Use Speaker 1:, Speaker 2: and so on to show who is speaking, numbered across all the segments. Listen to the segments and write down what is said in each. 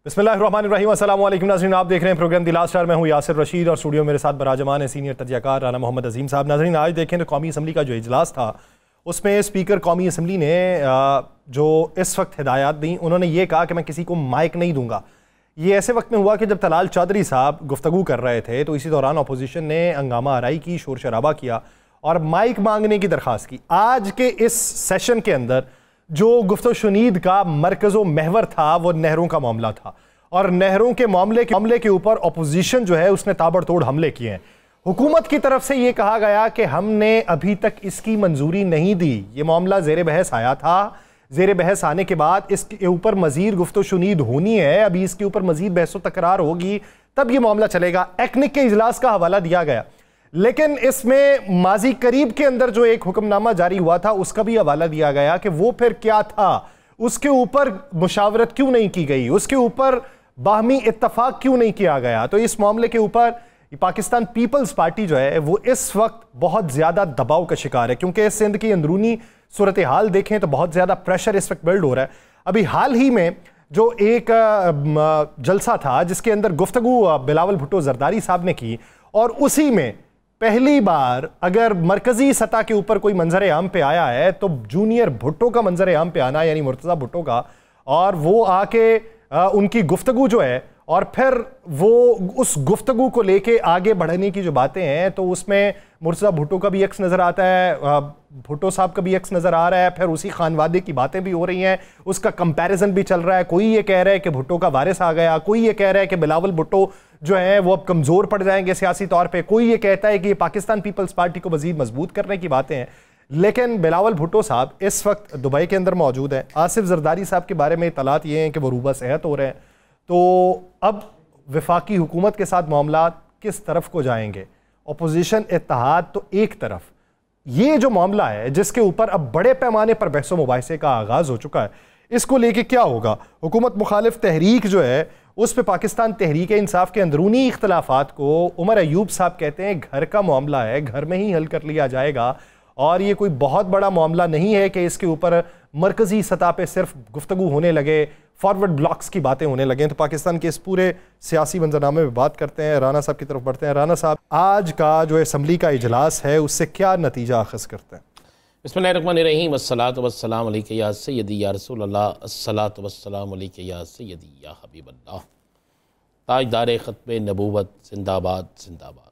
Speaker 1: बिस्मिल्लाहिर्रहमानिर्रहीम। अस्सलाम वालेकुम नाज़रीन, आप देख रहे हैं प्रोग्राम द लास्ट आवर। मैं हूं यासिर रशीद और स्टूडियो मेरे साथ बराजमान है सीनियर तजज़ियाकार राना मोहम्मद अजीम साहब। नाज़रीन, आज देखें तो कौमी असम्बली का जो इजलास था उसमें स्पीकर कौमी असम्बली ने जो इस वक्त हिदायत दी, उन्होंने ये कहा कि मैं किसी को माइक नहीं दूंगा। ये ऐसे वक्त में हुआ कि जब तलाल चौधरी साहब गुफ्तगू कर रहे थे तो इसी दौरान अपोजिशन ने हंगामा आराई की, शोर शराबा किया और माइक मांगने की दरख्वास्त की। आज के इस सेशन के अंदर जो गुफ्तगू शुनीद का मरकज़ो महवर था वो नहरों का मामला था और नहरों के मामले के ऊपर अपोजिशन जो है उसने ताबड़तोड़ हमले किए हैं। हुकूमत की तरफ से ये कहा गया कि हमने अभी तक इसकी मंजूरी नहीं दी। ये मामला ज़ेर बहस आया था, ज़ेर बहस आने के बाद इसके ऊपर मजीद गुफ्तगू शुनीद होनी है, अभी इसके ऊपर मजीद बहस तकरार होगी तब ये मामला चलेगा। एक्निक के इजलास का हवाला दिया गया, लेकिन इसमें माजी करीब के अंदर जो एक हुक्मनामा जारी हुआ था उसका भी हवाला दिया गया कि वो फिर क्या था, उसके ऊपर मुशावरत क्यों नहीं की गई, उसके ऊपर बाहमी इत्तफाक क्यों नहीं किया गया। तो इस मामले के ऊपर पाकिस्तान पीपल्स पार्टी जो है वो इस वक्त बहुत ज़्यादा दबाव का शिकार है, क्योंकि सिंध की अंदरूनी सूरत हाल देखें तो बहुत ज़्यादा प्रेशर इस वक्त बिल्ड हो रहा है। अभी हाल ही में जो एक जलसा था जिसके अंदर गुफ्तगू बिलावल भुट्टो जरदारी साहब ने की और उसी में पहली बार अगर मरकजी सतह के ऊपर कोई मंजर आम पे आया है तो जूनियर भुट्टो का मंजर आम पे आना, यानी मुर्तज़ा भुट्टो का, और वो आके उनकी गुफ्तगू जो है और फिर वो उस गुफ्तगू को लेके आगे बढ़ने की जो बातें हैं तो उसमें मुर्तज़ा भुट्टो का भी एक्स नज़र आता है, भुट्टो साहब का भी एक्स नज़र आ रहा है, फिर उसी खानवादे की बातें भी हो रही हैं, उसका कंपैरिजन भी चल रहा है। कोई ये कह रहा है कि भुट्टो का वारिस आ गया, कोई ये कह रहा है कि बिलावल भुट्टो जो है वो अब कमज़ोर पड़ जाएंगे सियासी तौर पर, कोई ये कहता है कि पाकिस्तान पीपल्स पार्टी को मज़ीद मजबूत करने की बातें हैं। लेकिन बिलावल भुट्टो साहब इस वक्त दुबई के अंदर मौजूद हैं। आसिफ जरदारी साहब के बारे में इतलात ये हैं कि वो रूबा सेहत हो रहे हैं। तो अब वफाकी हुकूमत के साथ मामला किस तरफ को जाएंगे? अपोजिशन इत्तेहाद तो एक तरफ, ये जो मामला है जिसके ऊपर अब बड़े पैमाने पर बहसो मुबाहिसे का आगाज़ हो चुका है, इसको लेके क्या होगा? हुकूमत मुखालिफ तहरीक जो है उस पर पाकिस्तान तहरीक इंसाफ के अंदरूनी इख्तलाफात को उमर अयूब साहब कहते हैं घर का मामला है, घर में ही हल कर लिया जाएगा और ये कोई बहुत बड़ा मामला नहीं है कि इसके ऊपर मरकजी सतह पे सिर्फ गुफ्तगू होने लगे, फॉरवर्ड ब्लॉक्स की बातें होने लगें। तो पाकिस्तान के इस पूरे सियासी मंजरनामे में बात करते हैं, राना साहब की तरफ बढ़ते हैं। राना साहब, आज का जो असम्बली का इजलास है उससे क्या नतीजा अखज़ करते हैं?
Speaker 2: बिस्मिल्लाहिर्रहमानिर्रहीम, अस्सलातु वस्सलामु अलैका या सय्यदी या रसूल अल्लाह, अस्सलातु वस्सलामु अलैका या सय्यदी या हबीब अल्लाह, ताजदार ख़त्म नबूवत जिंदाबाद जिंदाबाद।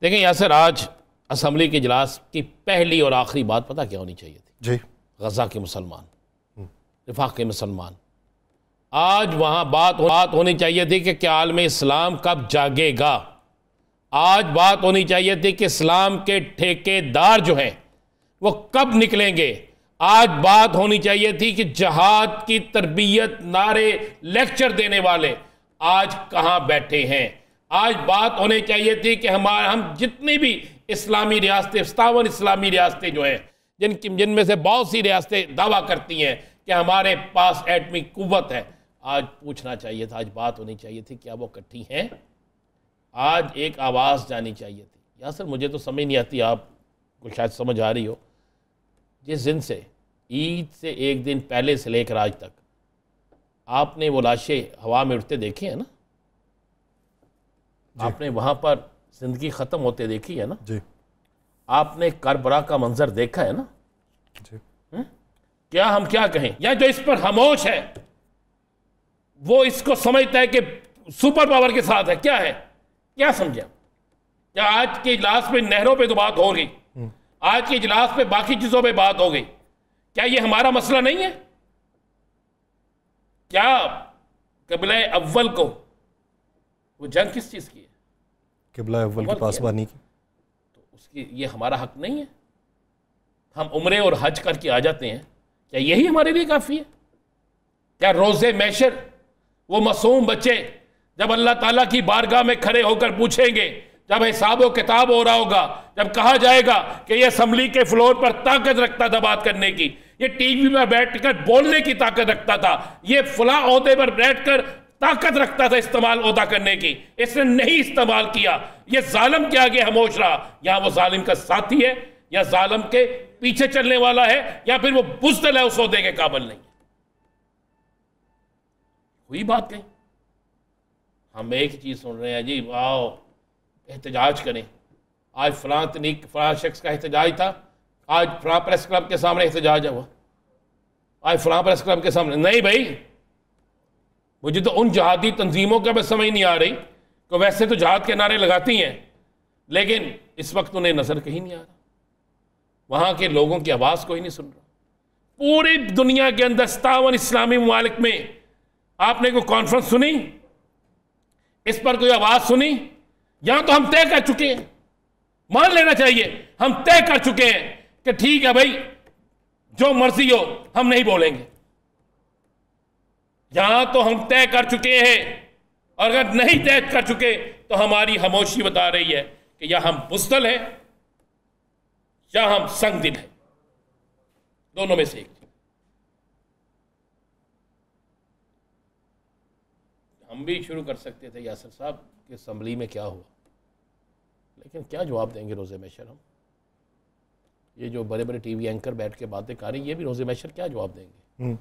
Speaker 2: देखें यासर, आज असम्बली के इजलास की पहली और आखिरी बात पता क्या होनी चाहिए थी?
Speaker 1: जी,
Speaker 2: गज़ा के मुसलमान, रिफाक के मुसलमान। आज वहाँ बात होनी चाहिए थी कि क्या आलम इस्लाम कब जागेगा। आज बात होनी चाहिए थी कि इस्लाम के ठेकेदार जो हैं वो कब निकलेंगे। आज बात होनी चाहिए थी कि जहाद की तरबियत, नारे, लेक्चर देने वाले आज कहाँ बैठे हैं। आज बात होनी चाहिए थी कि हम जितनी भी इस्लामी रियासतें, 57 इस्लामी रियासतें जो हैं जिनमें से बहुत सी रियासतें दावा करती हैं कि हमारे पास एटमिक कुव्वत है, आज पूछना चाहिए था, आज बात होनी चाहिए थी क्या वो इकट्ठी हैं। आज एक आवाज़ जानी चाहिए थी। यासर, मुझे तो समझ नहीं आती, आपको शायद समझ आ रही हो, जिस दिन से ईद से एक दिन पहले से लेकर आज तक आपने वो लाशें हवा में उड़ते देखी है ना, आपने वहाँ पर ज़िंदगी ख़त्म होते देखी है ना
Speaker 1: जी,
Speaker 2: आपने करबला का मंजर देखा है ना
Speaker 1: जी।
Speaker 2: क्या हम क्या कहें? या जो इस पर खामोश है वो इसको समझता है कि सुपर पावर के साथ है। क्या है, क्या समझा? क्या आज के इजलास में नहरों पे तो बात हो गई, आज के इजलास पे बाकी चीजों पे बात हो गई, क्या ये हमारा मसला नहीं है? क्या क़िबला अव्वल को वो जंग किस चीज की है?
Speaker 1: क़िबला अव्वल की पासबानी की।
Speaker 2: तो उसकी ये हमारा हक नहीं है? हम उम्रे और हज करके आ जाते हैं, क्या यही हमारे लिए काफ़ी है? क्या रोज़े मैशर वो मासूम बच्चे जब अल्लाह ताला की बारगाह में खड़े होकर पूछेंगे, जब हिसाब व किताब हो रहा होगा, जब कहा जाएगा कि ये असम्बली के फ्लोर पर ताकत रखता था बात करने की, ये टीवी पर बैठकर बोलने की ताकत रखता था, ये फला ओहदे पर बैठकर ताकत रखता था इस्तेमाल ओहदा करने की, इसने नहीं इस्तेमाल किया, ये जालिम के आगे खामोश रहा। यहाँ वो जालिम का साथी है या जालिम के पीछे चलने वाला है या फिर वो बुज़दिल है, उस ओहदे के काबिल नहीं है। हुई बात कहीं? हम एक ही चीज़ सुन रहे हैं जी, आओ एहतजाज करें। आज फलां शख्स का एहतजाज था, आज फलां प्रेस क्लब के सामने एहतजाज हुआ, आज फलां प्रेस क्लब के सामने। नहीं भाई, मुझे तो उन जहादी तंजीमों का भी समझ नहीं आ रही कि वैसे तो जहाद के नारे लगाती हैं, लेकिन इस वक्त उन्हें नजर कहीं नहीं आ रहा, वहां के लोगों की आवाज़ कोई नहीं सुन रहा। पूरी दुनिया के अंदर 57 इस्लामी ममालिक में आपने कोई कॉन्फ्रेंस सुनी, इस पर कोई आवाज सुनी? यहां तो हम तय कर चुके हैं, मान लेना चाहिए, हम तय कर चुके हैं कि ठीक है भाई, जो मर्जी हो हम नहीं बोलेंगे। यहां तो हम तय कर चुके हैं, और अगर नहीं तय कर चुके तो हमारी खामोशी बता रही है कि या हम बुज़दिल हैं या हम संगदिल हैं, दोनों में से एक। हम भी शुरू कर सकते थे यासिर साहब कि असम्बली में क्या हुआ, लेकिन क्या जवाब देंगे रोज़े महशर हम? ये जो बड़े बड़े टीवी एंकर बैठ के बातें कर रहे हैं, ये भी रोज़े महशर क्या जवाब देंगे?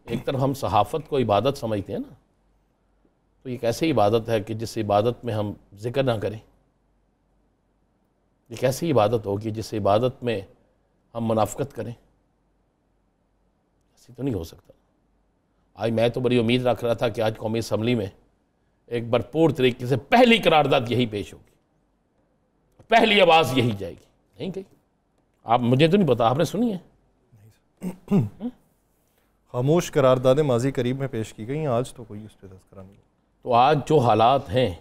Speaker 2: एक तरफ हम सहाफ़त को इबादत समझते हैं ना, तो ये कैसी इबादत है कि जिस इबादत में हम जिक्र ना करें? ये कैसी इबादत होगी जिस इबादत में हम मुनाफ़कत करें? ऐसी तो नहीं हो सकता। आज मैं तो बड़ी उम्मीद रख रहा था कि आज कौमी असम्बली में एक भरपूर तरीके से पहली करारदाद यही पेश होगी, पहली आवाज़ यही जाएगी। नहीं गई? आप, मुझे तो नहीं पता, आपने सुनी है?
Speaker 1: खामोश करारदादें माजी करीब में पेश की गई, आज तो कोई उस पर तज़किरा नहीं।
Speaker 2: तो आज जो हालात हैं,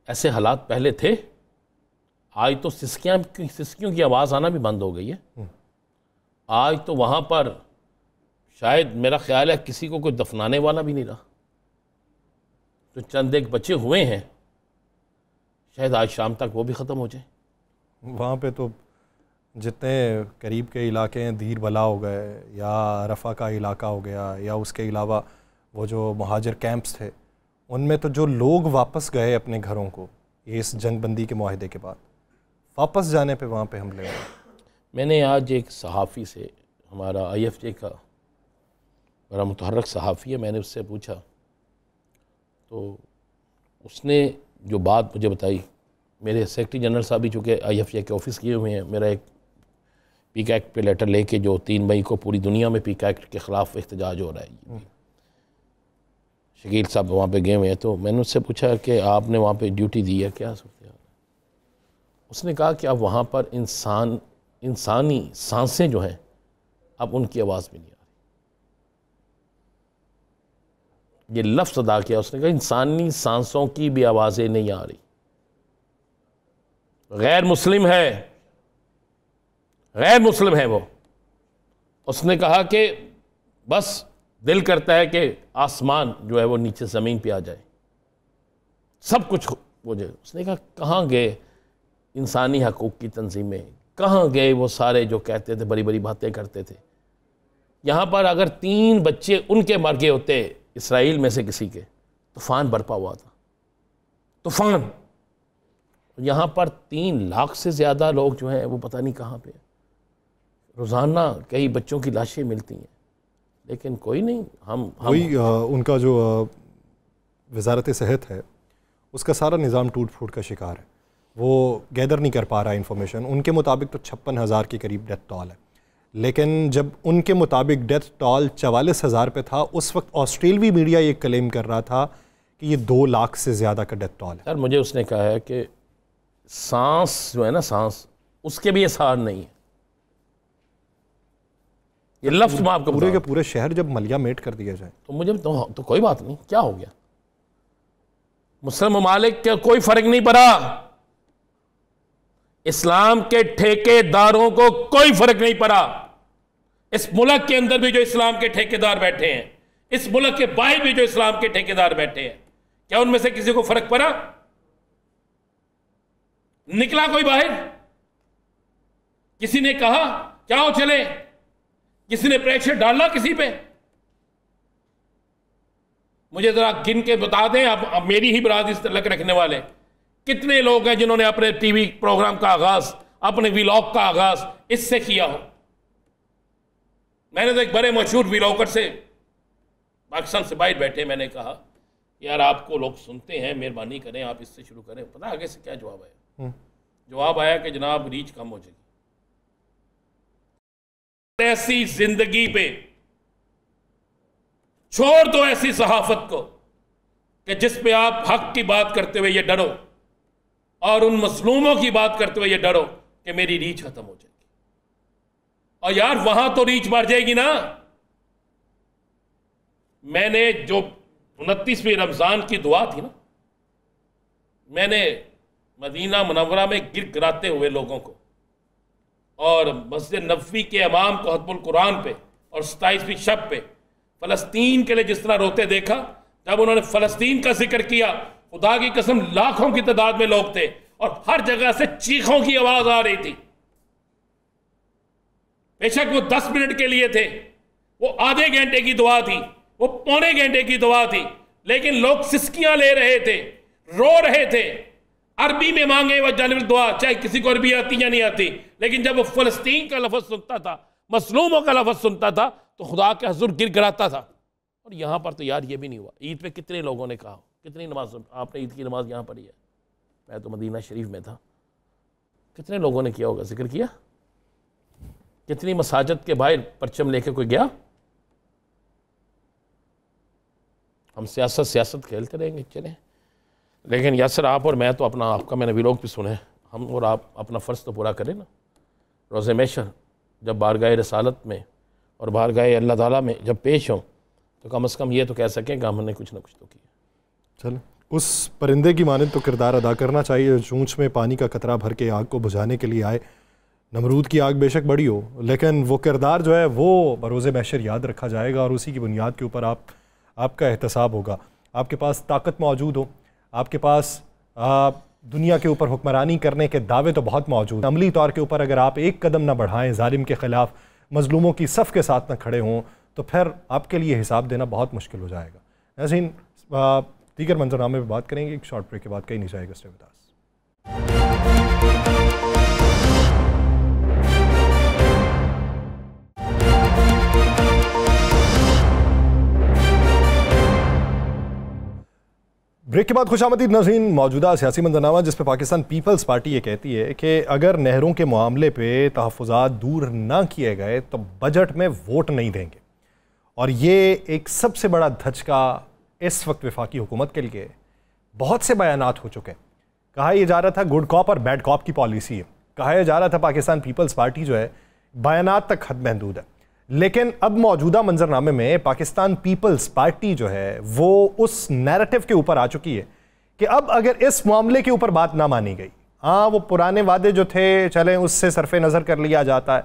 Speaker 2: ऐसे हालात पहले थे। आज तो सिसकियों की आवाज़ आना भी बंद हो गई है। आज तो वहाँ पर शायद मेरा ख्याल है किसी को कोई दफनाने वाला भी नहीं रहा। तो चंद एक बचे हुए हैं, शायद आज शाम तक वो भी ख़त्म हो जाए।
Speaker 1: वहाँ पे तो जितने करीब के इलाके हैं, धीर बला हो गए या रफ़ा का इलाका हो गया, या उसके अलावा वो जो महाजर कैंप्स थे, उनमें तो जो लोग वापस गए अपने घरों को इस जंगबंदी के मुआहदे के बाद, वापस जाने पे वहाँ पे हमले हुए।
Speaker 2: मैंने आज एक सहाफ़ी से, हमारा IFJ का बड़ा मुतहर्रक सहाफ़ी है, मैंने उससे पूछा तो उसने जो बात मुझे बताई, मेरे सेक्रेटरी जनरल साहब भी चूँकि IFJ के ऑफिस किए हुए हैं, मेरा एक पीक एक्ट पे लेटर लेके जो 3 मई को पूरी दुनिया में पीक एक्ट के ख़िलाफ़ एहतजाज हो रहा है, शकील साहब वहाँ पे गए हुए हैं। तो मैंने उससे पूछा कि आपने वहाँ पे ड्यूटी दी है, क्या सूरत है? उसने कहा कि अब वहाँ पर इंसानी सांसें जो हैं, अब उनकी आवाज़ भी नहीं आ रही। ये लफ्ज़ अदा किया उसने, कहा इंसानी सांसों की भी आवाज़ें नहीं आ रही। गैर मुस्लिम है वो। उसने कहा कि बस दिल करता है कि आसमान जो है वो नीचे ज़मीन पे आ जाए, सब कुछ हो जाए। उसने कहा कहाँ गए इंसानी हकूक़ की तंजीमें, कहाँ गए वो सारे जो कहते थे, बड़ी बड़ी बातें करते थे। यहाँ पर अगर 3 बच्चे उनके मर गए होते, इसराइल में से किसी के, तूफ़ान बरपा हुआ था, तूफ़ान। यहाँ पर 3 लाख से ज़्यादा लोग जो हैं वो पता नहीं कहाँ पे। रोज़ाना कई बच्चों की लाशें मिलती हैं, लेकिन कोई नहीं। हम
Speaker 1: वही उनका जो वजारत सेहत है, उसका सारा निज़ाम टूट फूट का शिकार है। वो गैदर नहीं कर पा रहा इन्फॉर्मेशन। उनके मुताबिक तो 56,000 के करीब डेथ टॉल है, लेकिन जब उनके मुताबिक डेथ टॉल 44,000 पे था, उस वक्त ऑस्ट्रेलवी मीडिया ये क्लेम कर रहा था कि ये 2 लाख से ज़्यादा का डेथ टॉल है।
Speaker 2: सर मुझे उसने कहा है कि सांस जो है ना, सांस, उसके भी आसार नहीं है। ये लफ्ज़ मैं आपको
Speaker 1: पूरे के पूरे शहर जब मलिया मेट कर दिया जाए
Speaker 2: तो मुझे तो कोई बात नहीं, क्या हो गया? मुस्लिम ममालिक के कोई फ़र्क नहीं पड़ा, इस्लाम के ठेकेदारों को कोई फ़र्क नहीं पड़ा। इस मुल्क के अंदर भी जो इस्लाम के ठेकेदार बैठे हैं, इस मुल्क के बाहर भी जो इस्लाम के ठेकेदार बैठे हैं, क्या उनमें से किसी को फ़र्क पड़ा? निकला कोई बाहर? किसी ने कहा क्या हो चले? किसी ने प्रेशर डाला किसी पे? मुझे जरा गिन के बता दें, अब मेरी ही बरादरी से तल्लुक़ रखने वाले कितने लोग हैं जिन्होंने अपने टीवी प्रोग्राम का आगाज, अपने व्लॉग का आगाज इससे किया हो। मैंने तो एक बड़े मशहूर व्लॉगर से पाकिस्तान से बाहर बैठे, मैंने कहा यार आपको लोग सुनते हैं, मेहरबानी करें आप इससे शुरू करें। पता आगे से क्या जवाब आया? जवाब आया कि जनाब रीच कम हो जाएगी। ऐसी जिंदगी पे छोड़ दो ऐसी सहाफत को कि जिस पे आप हक की बात करते हुए ये डरो और उन मसलूमों की बात करते हुए ये डरो कि मेरी रीच खत्म हो जाएगी। और यार वहां तो रीच बढ़ जाएगी ना। मैंने जो 29वीं रमजान की दुआ थी ना, मैंने मदीना मुनव्वरा में गिर गिराते हुए लोगों को और मस्जिद नबवी के इमाम को खत्मुल कुरान पे और 27वीं शब पे फलस्तीन के लिए जिस तरह रोते देखा। जब उन्होंने फलस्तीन का जिक्र किया, खुदा की कसम लाखों की तादाद में लोग थे और हर जगह से चीखों की आवाज आ रही थी। बेशक वो 10 मिनट के लिए थे, वो आधे घंटे की दुआ थी, वो पौने घंटे की दुआ थी, लेकिन लोग सिसकियां ले रहे थे, रो रहे थे। अरबी में मांगे वह जानब दुआ, चाहे किसी को अरबी आती या नहीं आती, लेकिन जब वो फलस्तीन का लफ्ज सुनता था, मसलूमों का लफ्ज सुनता था, तो खुदा के हुजूर गिर गिराता था। और यहां पर तो यार ये भी नहीं हुआ। ईद पे कितने लोगों ने कहा, कितनी नमाज आपने ईद की नमाज यहां पढ़ी है? मैं तो मदीना शरीफ में था। कितने लोगों ने किया होगा, जिक्र किया? कितनी मसाजिद के बाहर परचम लेके कोई गया? हम सियासत खेलते रहेंगे, चले। लेकिन यासर आप और मैं तो अपना, आपका मैंने व्लॉग भी सुने, हम और आप अपना फ़र्ज़ तो पूरा करें ना। रोज़े महशर जब बारगाह रसालत में और बारगाह अल्लाह ताला में जब पेश हों, तो कम से कम ये तो कह सकें कि हमने कुछ ना कुछ तो किया।
Speaker 1: चलो, उस परिंदे की मानिंद तो किरदार अदा करना चाहिए जो चूंच में पानी का कतरा भर के आग को बुझाने के लिए आए। नमरूद की आग बेशक बड़ी हो, लेकिन वो किरदार जो है वो बरोज़े महशर याद रखा जाएगा और उसी की बुनियाद के ऊपर आपका एहतसाब होगा। आपके पास ताकत मौजूद हो, आपके पास दुनिया के ऊपर हुक्मरानी करने के दावे तो बहुत मौजूद, अमली तौर के ऊपर अगर आप एक कदम ना बढ़ाएं, जालिम के ख़िलाफ़ मज़लूमों की सफ़ के साथ ना खड़े हों, तो फिर आपके लिए हिसाब देना बहुत मुश्किल हो जाएगा। नाज़रीन, दीगर मंजरनामे पर बात करेंगे एक शॉर्ट ब्रेक के बाद। कहीं नहीं जाएगा, स्टे विद अस। ब्रेक के बाद खुशामदीद नाज़रीन। मौजूदा सियासी मंजरनामा जिस पर पाकिस्तान पीपल्स पार्टी ये कहती है कि अगर नहरों के मामले पे तहफ़्फ़ुज़ात दूर ना किए गए तो बजट में वोट नहीं देंगे। और ये एक सबसे बड़ा धचका इस वक्त वफाकी हुकूमत के लिए। बहुत से बयानात हो चुके हैं। कहा यह जा रहा था गुड कॉप और बैड कॉप की पॉलिसी है, कहा यह जा रहा था पाकिस्तान पीपल्स पार्टी जो है बयानात तक हद महदूद है। लेकिन अब मौजूदा मंजरनामे में पाकिस्तान पीपल्स पार्टी जो है वो उस नैरेटिव के ऊपर आ चुकी है कि अब अगर इस मामले के ऊपर बात ना मानी गई, हाँ वो पुराने वादे जो थे चलें उससे सरफे नज़र कर लिया जाता है,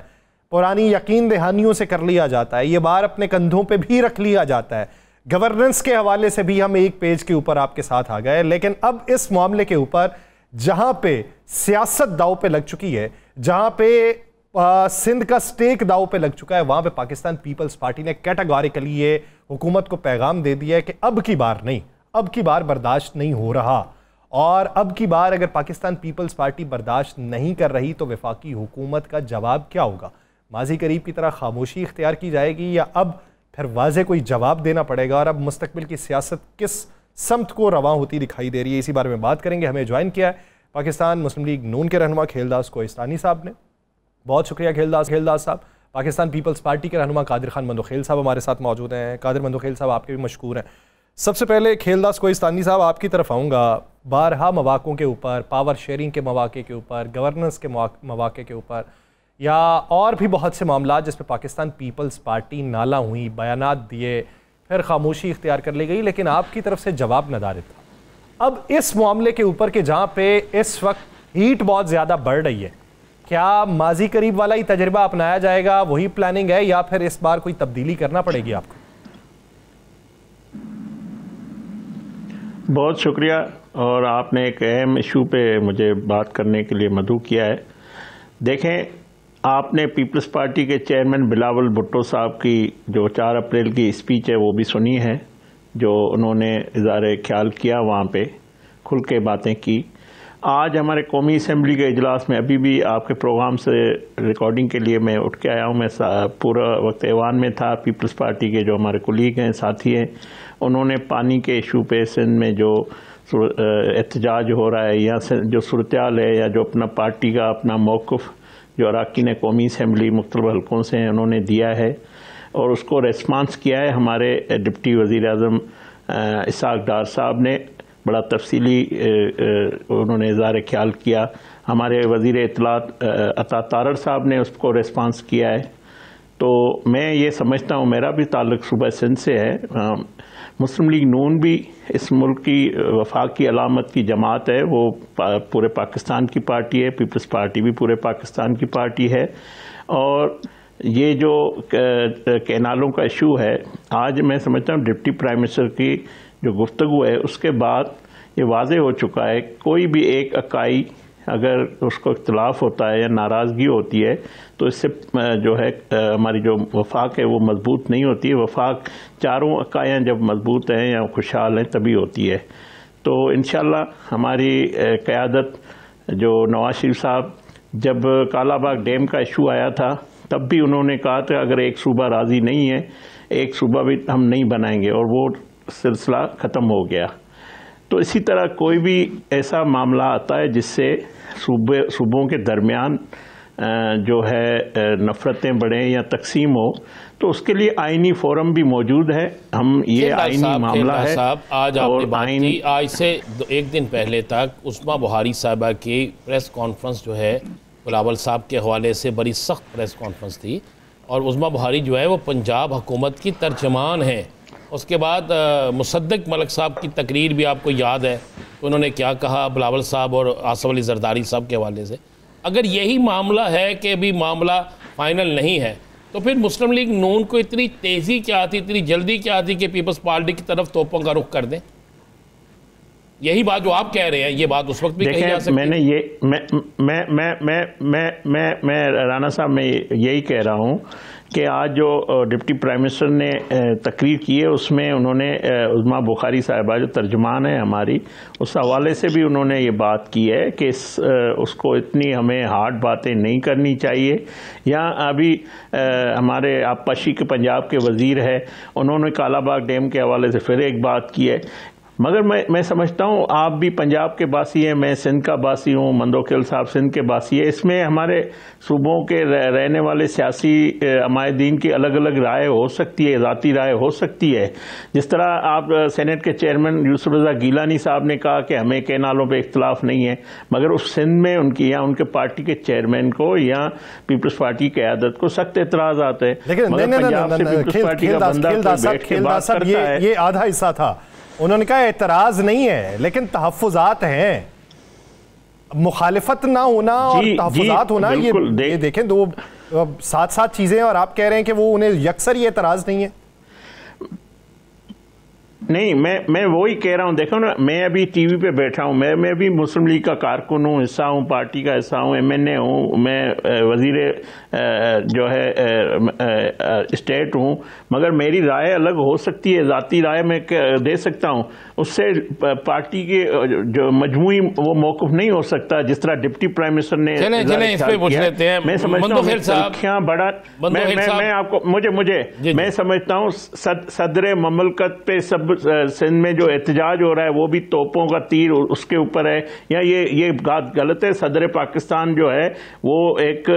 Speaker 1: पुरानी यकीन दहानियों से कर लिया जाता है, ये बार अपने कंधों पे भी रख लिया जाता है, गवर्नेंस के हवाले से भी हम एक पेज के ऊपर आपके साथ आ गए। लेकिन अब इस मामले के ऊपर जहां पे सियासत दाव पे लग चुकी है, जहां पे सिंध का स्टेक दाव पे लग चुका है, वहां पे पाकिस्तान पीपल्स पार्टी ने कैटेगोरिकली ये हुकूमत को पैगाम दे दिया है कि अब की बार नहीं, अब की बार बर्दाश्त नहीं हो रहा। और अब की बार अगर पाकिस्तान पीपल्स पार्टी बर्दाश्त नहीं कर रही तो वफाकी हुकूमत का जवाब क्या होगा? माजी करीब की तरह खामोशी इख्तियार की जाएगी या अब फिर वाज़े कोई जवाब देना पड़ेगा? और अब मुस्तकबिल की सियासत किस समत को रवां होती दिखाई दे रही है, इसी बारे में बात करेंगे। हमें ज्वाइन किया है पाकिस्तान मुस्लिम लीग नून के रहनुमा खेलदास कोहिस्तानी साहब ने। बहुत शुक्रिया खेलदास साहब। पाकिस्तान पीपल्स पार्टी के रहनुमा कादिर खान मंदोखेल साहब हमारे साथ मौजूद हैं। कादिर मंदोखेल साहब आपके भी मशकूर हैं। सबसे पहले खेलदास कोहिस्तानी साहब आपकी तरफ आऊँगा। बारहा मवाक़ों के ऊपर, पावर शेयरिंग के मौक़े के ऊपर, गवर्नेंस के मौक़े के ऊपर या और भी बहुत से मामला जिस पर पाकिस्तान पीपल्स पार्टी नाला हुई, बयानात दिए, फिर खामोशी इख्तियार कर ली गई, लेकिन आपकी तरफ से जवाब नदारिद था। अब इस मामले के ऊपर के जहाँ पे इस वक्त हीट बहुत ज़्यादा बढ़ रही है, क्या माजी करीब वाला ही तजर्बा अपनाया जाएगा, वही प्लानिंग है, या फिर इस बार कोई तब्दीली करना पड़ेगी आपको?
Speaker 3: बहुत शुक्रिया, और आपने एक अहम इशू पे मुझे बात करने के लिए मदऊ किया है। देखें, आपने पीपल्स पार्टी के चेयरमैन बिलावल भुट्टो साहब की जो 4 अप्रैल की स्पीच है वो भी सुनी है, जो उन्होंने इज़हार ख्याल किया, वहाँ पे खुल के बातें की। आज हमारे कौमी असम्बली के इजलास में अभी भी आपके प्रोग्राम से रिकॉर्डिंग के लिए मैं उठ के आया हूँ। मैं पूरा वक्त ऐवान में था। पीपल्स पार्टी के जो हमारे कुलीग हैं, साथी हैं, उन्होंने पानी के इशू पे सिंध में जो एहतजाज हो रहा है या जो सूरत-ए-हाल है या जो अपना पार्टी का अपना मौक़िफ़ जो अरकान कौमी असम्बली मुख्तलिफ़ हल्कों से हैं उन्होंने दिया है और उसको रेस्पॉन्स किया है हमारे डिप्टी वज़ीर-ए-आज़म इसहाक़ डार साहब ने। बड़ा तफसीली उन्होंने इज़हार ख्याल किया। हमारे वज़ीर इत्तलात अता तारड़ साहब ने उसको रेस्पॉन्स किया है। तो मैं ये समझता हूँ, मेरा भी ताल्लुक़ सूबा सिंध से है। मुस्लिम लीग नून भी इस मुल्क की वफाक की अलामत की जमात है, वो पूरे पाकिस्तान की पार्टी है। पीपल्स पार्टी भी पूरे पाकिस्तान की पार्टी है। और ये जो कैनालों का इशू है, आज मैं समझता हूँ डिप्टी प्राइम मिनिस्टर की जो गुफ्तगू है उसके बाद ये वाज़े हो चुका है, कोई भी एक इकाई अगर उसको इख्तलाफ होता है या नाराज़गी होती है तो इससे जो है हमारी जो वफाक है वो मजबूत नहीं होती है। वफाक चारों इकाइयाँ जब मजबूत हैं या खुशहाल हैं तभी होती है। तो इंशाअल्लाह हमारी क़यादत जो नवाज शरीफ साहब जब कालाबाग डैम का इशू आया था तब भी उन्होंने कहा था अगर एक सूबा राज़ी नहीं है, एक सूबा भी हम नहीं बनाएंगे, और वो सिलसिला ख़त्म हो गया। तो इसी तरह कोई भी ऐसा मामला आता है जिससे सूबों के दरमियान जो है नफ़रतें बढ़ें या तकसीम हो, तो उसके लिए आइनी फोरम भी मौजूद है। हम ये आइनी मामला है।
Speaker 2: आज आपने बात की, आज से एक दिन पहले तक उस्मा बुहारी साहबा की प्रेस कॉन्फ्रेंस जो है बिलावल साहब के हवाले से बड़ी सख्त प्रेस कॉन्फ्रेंस थी, और उस्मा बुहारी जो है वो पंजाब हुकूमत की तर्जमान है। उसके बाद मुसद्दिक मलिक साहब की तकरीर भी आपको याद है, तो उन्होंने क्या कहा बिलावल साहब और आसिफ अली जरदारी साहब के हवाले से। अगर यही मामला है कि अभी मामला फाइनल नहीं है, तो फिर मुस्लिम लीग नून को इतनी तेज़ी क्या थी, इतनी जल्दी क्या थी कि पीपल्स पार्टी की तरफ तोपों का रुख कर दें? यही बात जो आप कह रहे हैं, ये बात उस वक्त भी कही जा सकती है।
Speaker 3: मैंने ये मैं राना साहब मैं यही कह रहा हूँ कि आज जो डिप्टी प्राइम मिनिस्टर ने तकरीर की है उसमें उन्होंने उस्मा बुखारी साहिबा जो तर्जुमान है हमारी, उस हवाले से भी उन्होंने ये बात की है कि उसको इतनी हमें हार्ड बातें नहीं करनी चाहिए। या अभी हमारे आपाशी के पंजाब के वज़ीर है, उन्होंने कालाबाग डैम के हवाले से फिर एक बात की है। मगर मैं समझता हूँ आप भी पंजाब के बासी हैं, मैं सिंध का बासी हूँ, मंदोखिल साहब सिंध के बासी है। इसमें हमारे सूबों के रहने वाले सियासी अमायदीन की अलग अलग राय हो सकती है, ज़ाती राय हो सकती है। जिस तरह आप सेनेट के चेयरमैन यूसुफ रज़ा गीलानी साहब ने कहा कि हमें कैनालों पे इख्तलाफ नहीं है, मगर उस सिंध में उनकी या उनके पार्टी के चेयरमैन को या पीपल्स पार्टी की क़यादत को सख्त एतराज़ आते हैं।
Speaker 1: ये आधा हिस्सा था, उन्होंने कहा एतराज नहीं है लेकिन तहफ़्फ़ुज़ात हैं। मुखालिफत ना होना और तहफ़्फ़ुज़ात होना, ये देखें दो साथ साथ चीज़ें, और आप कह रहे हैं कि वो उन्हें यकसर ये एतराज़ नहीं है।
Speaker 3: नहीं, मैं वही कह रहा हूँ। देखो ना, मैं अभी टीवी पे बैठा हूँ, मैं भी मुस्लिम लीग का कारकुन हूँ, हिस्सा हूँ, पार्टी का हिस्सा हूँ, MNA हूँ, मैं वज़ीर जो है स्टेट हूँ, मगर मेरी राय अलग हो सकती है, ज़ाती राय मैं दे सकता हूँ, उससे पार्टी के जो मजमूई वो मौक़िफ़ नहीं हो सकता जिस तरह डिप्टी प्राइम मिनिस्टर ने।
Speaker 2: इस पे पूछ लेते हैं।
Speaker 3: मैं समझता हूँ बड़ा मैं आपको मैं समझता हूँ सदर ममलकत पे सब सिंध में जो एहतजाज हो रहा है वो भी तोपों का तीर उसके ऊपर है, या ये बात गलत है? सदर पाकिस्तान जो है वो एक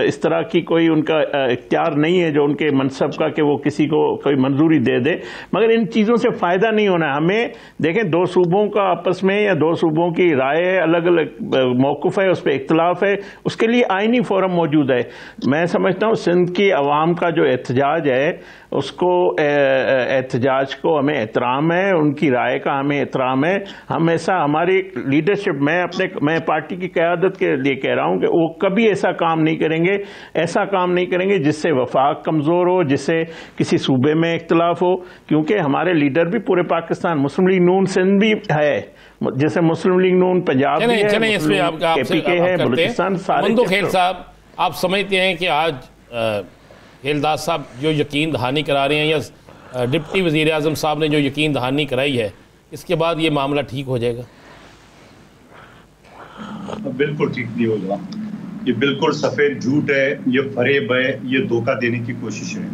Speaker 3: इस तरह की कोई उनका इख्तियार नहीं है जो उनके मनसब का कि वो किसी को कोई मंजूरी दे दे। मगर इन चीज़ों से फ़ायदा नहीं होना है। हमें देखें, दो सूबों का आपस में या दो सूबों की राय है, अलग अलग मौक़िफ़ है, उस पर इख्तलाफ है, उसके लिए आइनी फोरम मौजूद है। मैं समझता हूँ सिंध की अवाम का जो एहतजाज है उसको एहतजाज को हमें एहतराम है, उनकी राय का हमें एहतराम है। हमेशा हमारी लीडरशिप, मैं पार्टी की क़यादत के लिए कह रहा हूँ कि वो कभी ऐसा काम नहीं करेंगे जिससे वफाक कमज़ोर हो, जिससे किसी सूबे में इख्तलाफ हो, क्योंकि हमारे लीडर भी पूरे पाकिस्तान, मुस्लिम लीग नून सिंध भी है, जैसे मुस्लिम लीग नून पंजाब भी है, KPK है, बलूचिस्तान सारे।
Speaker 2: खेल साहब, आप समझते हैं कि आज खेलदास साहब जो यकीन दहानी करा रहे हैं या डिप्टी वज़ीर आज़म साहब ने जो यकीन दहानी कराई है, इसके बाद ये मामला ठीक हो जाएगा?
Speaker 4: बिल्कुल ठीक नहीं होगा। ये बिल्कुल सफेद झूठ है, ये फरेब है, ये धोखा देने की कोशिश है।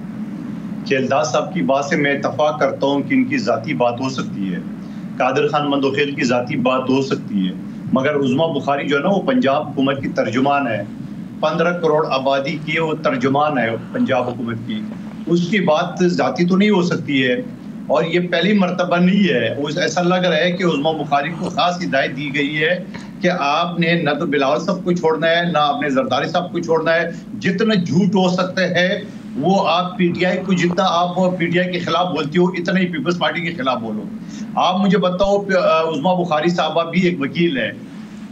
Speaker 4: खेलदार साहब की बात से मैं इत्तफाक करता हूँ कि इनकी जाती बात हो सकती है, कादिर खान मंदोखेल की जाती बात हो सकती है, मगर उज़्मा बुखारी जो है ना वो पंजाब हुकूमत की तर्जुमान है। 15 करोड़ आबादी की वो तर्जुमान है पंजाब हुकूमत की, उसकी बात जाती तो नहीं हो सकती है। और ये पहली मर्तबा नहीं है, ऐसा लग रहा है कि उज़्मा बुखारी को खास हिदायत दी गई है कि आपने न तो बिलावल साहब को छोड़ना है, ना आपने जरदारी साहब को छोड़ना है। जितना झूठ हो सकते हैं वो आप पीटीआई को, जितना आप पीटीआई के खिलाफ बोलती हो इतना ही पीपल्स पार्टी के खिलाफ बोलो। आप मुझे बताओ, उज़्मा बुखारी साहबा भी एक वकील है,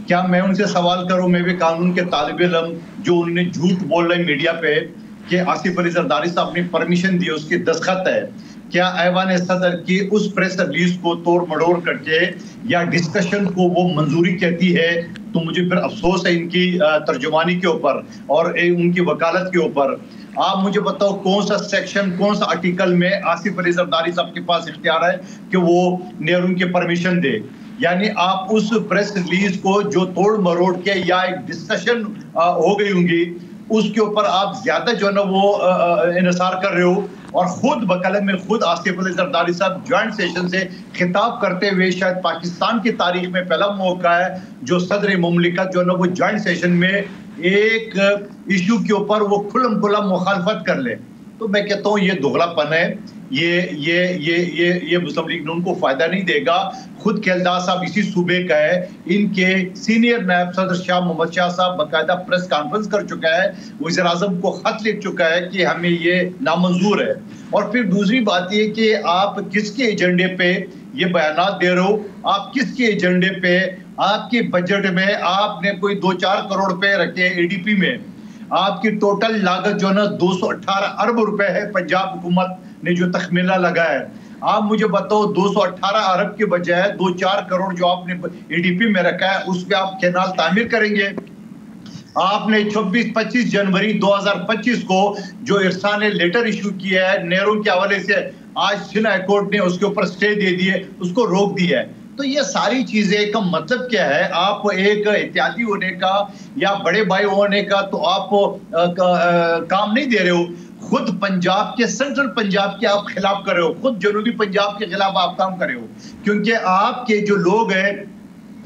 Speaker 4: क्या मैं उनसे सवाल करूं, मैं भी कानून के तालिब इल्म, जो उन्होंने झूठ बोल रहे मीडिया पे कि आसिफ अली जरदारी साहब ने परमिशन दी, उसकी दस्तखत है, क्या ऐवान सदर की उस प्रेस रिलीज को तोड़ मड़ोड़ करके या डिस्कशन को वो मंजूरी कहती है? तो मुझे फिर अफसोस है इनकी तर्जुमानी के ऊपर और उनकी वकालत के ऊपर। आप मुझे बताओ कौन सा सेक्शन, कौन सा आर्टिकल में आसिफ अली जरदारी साहब के पास इख्तियार है कि वो नेहरू की परमिशन दे? यानी आप उस प्रेस रिलीज को जो तोड़ मरोड़ के या एक डिस्कशन हो गई होंगी उसके ऊपर आप ज्यादा जो है ना वो इनसार कर रहे हो, और खुद बकलम में खुद आसिफ अली जरदारी साहब ज्वाइंट सेशन से खिताब करते हुए शायद पाकिस्तान की तारीख में पहला मौका है जो सदर मुमलिकत जो है ना वो ज्वाइंट सेशन में एक इशू के ऊपर वो खुल्लम खुल्ला मुखालफत कर ले। तो मैं कहता हूँ ये दोगलापन है, ये मुस्लिम लीग नून को फायदा नहीं देगा। खुद खेलदार साहब इसी सूबे का है, इनके सीनियर नायब सदर शाह मोहम्मद शाह साहब बाकायदा प्रेस कॉन्फ्रेंस कर चुका है, वज़ीर आज़म को खत लिख चुका है कि हमें ये नामंजूर है। और फिर दूसरी बात ये कि आप किसके एजेंडे पे ये बयानात दे रहे हो, आप किसके एजेंडे पे, आपके बजट में आपने कोई 2-4 करोड़ रुपए रखे एडीपी में, आपकी टोटल लागत जो है ना 218 अरब रुपए है पंजाब हुकूमत ने जो तखमीला लगाया है। आप मुझे बताओ 218 अरब के बजाय 2-4 करोड़ जो आपने एडीपी में रखा है उस पे आप कैनाल तामीर करेंगे? आपने 24-25 जनवरी 2025 को जो इरशान ने लेटर इशू किया है नेहरू के हवाले से, आज सिंध हाई कोर्ट ने उसके ऊपर स्टे दे दिए, उसको रोक दिया है। तो ये सारी चीजें का मतलब क्या है? आप एक एहतियाती होने का या बड़े भाई होने का तो आप काम नहीं दे रहे हो। खुद पंजाब के, सेंट्रल पंजाब के आप खिलाफ कर रहे हो, खुद जनूबी पंजाब के खिलाफ आप काम कर रहे हो, क्योंकि आपके जो लोग हैं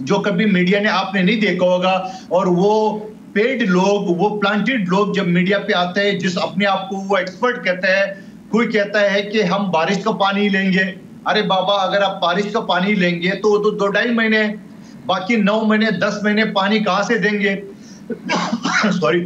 Speaker 4: जो कभी मीडिया ने आपने नहीं देखा होगा, और वो पेड लोग, वो प्लांटेड लोग जब मीडिया पे आते हैं, जिस अपने आप को वो एक्सपर्ट कहते हैं, कोई कहता है कि हम बारिश का पानी लेंगे। अरे बाबा, अगर आप बारिश का पानी लेंगे तो 2-2.5 महीने, बाकी 9 महीने 10 महीने पानी कहां से देंगे? सॉरी।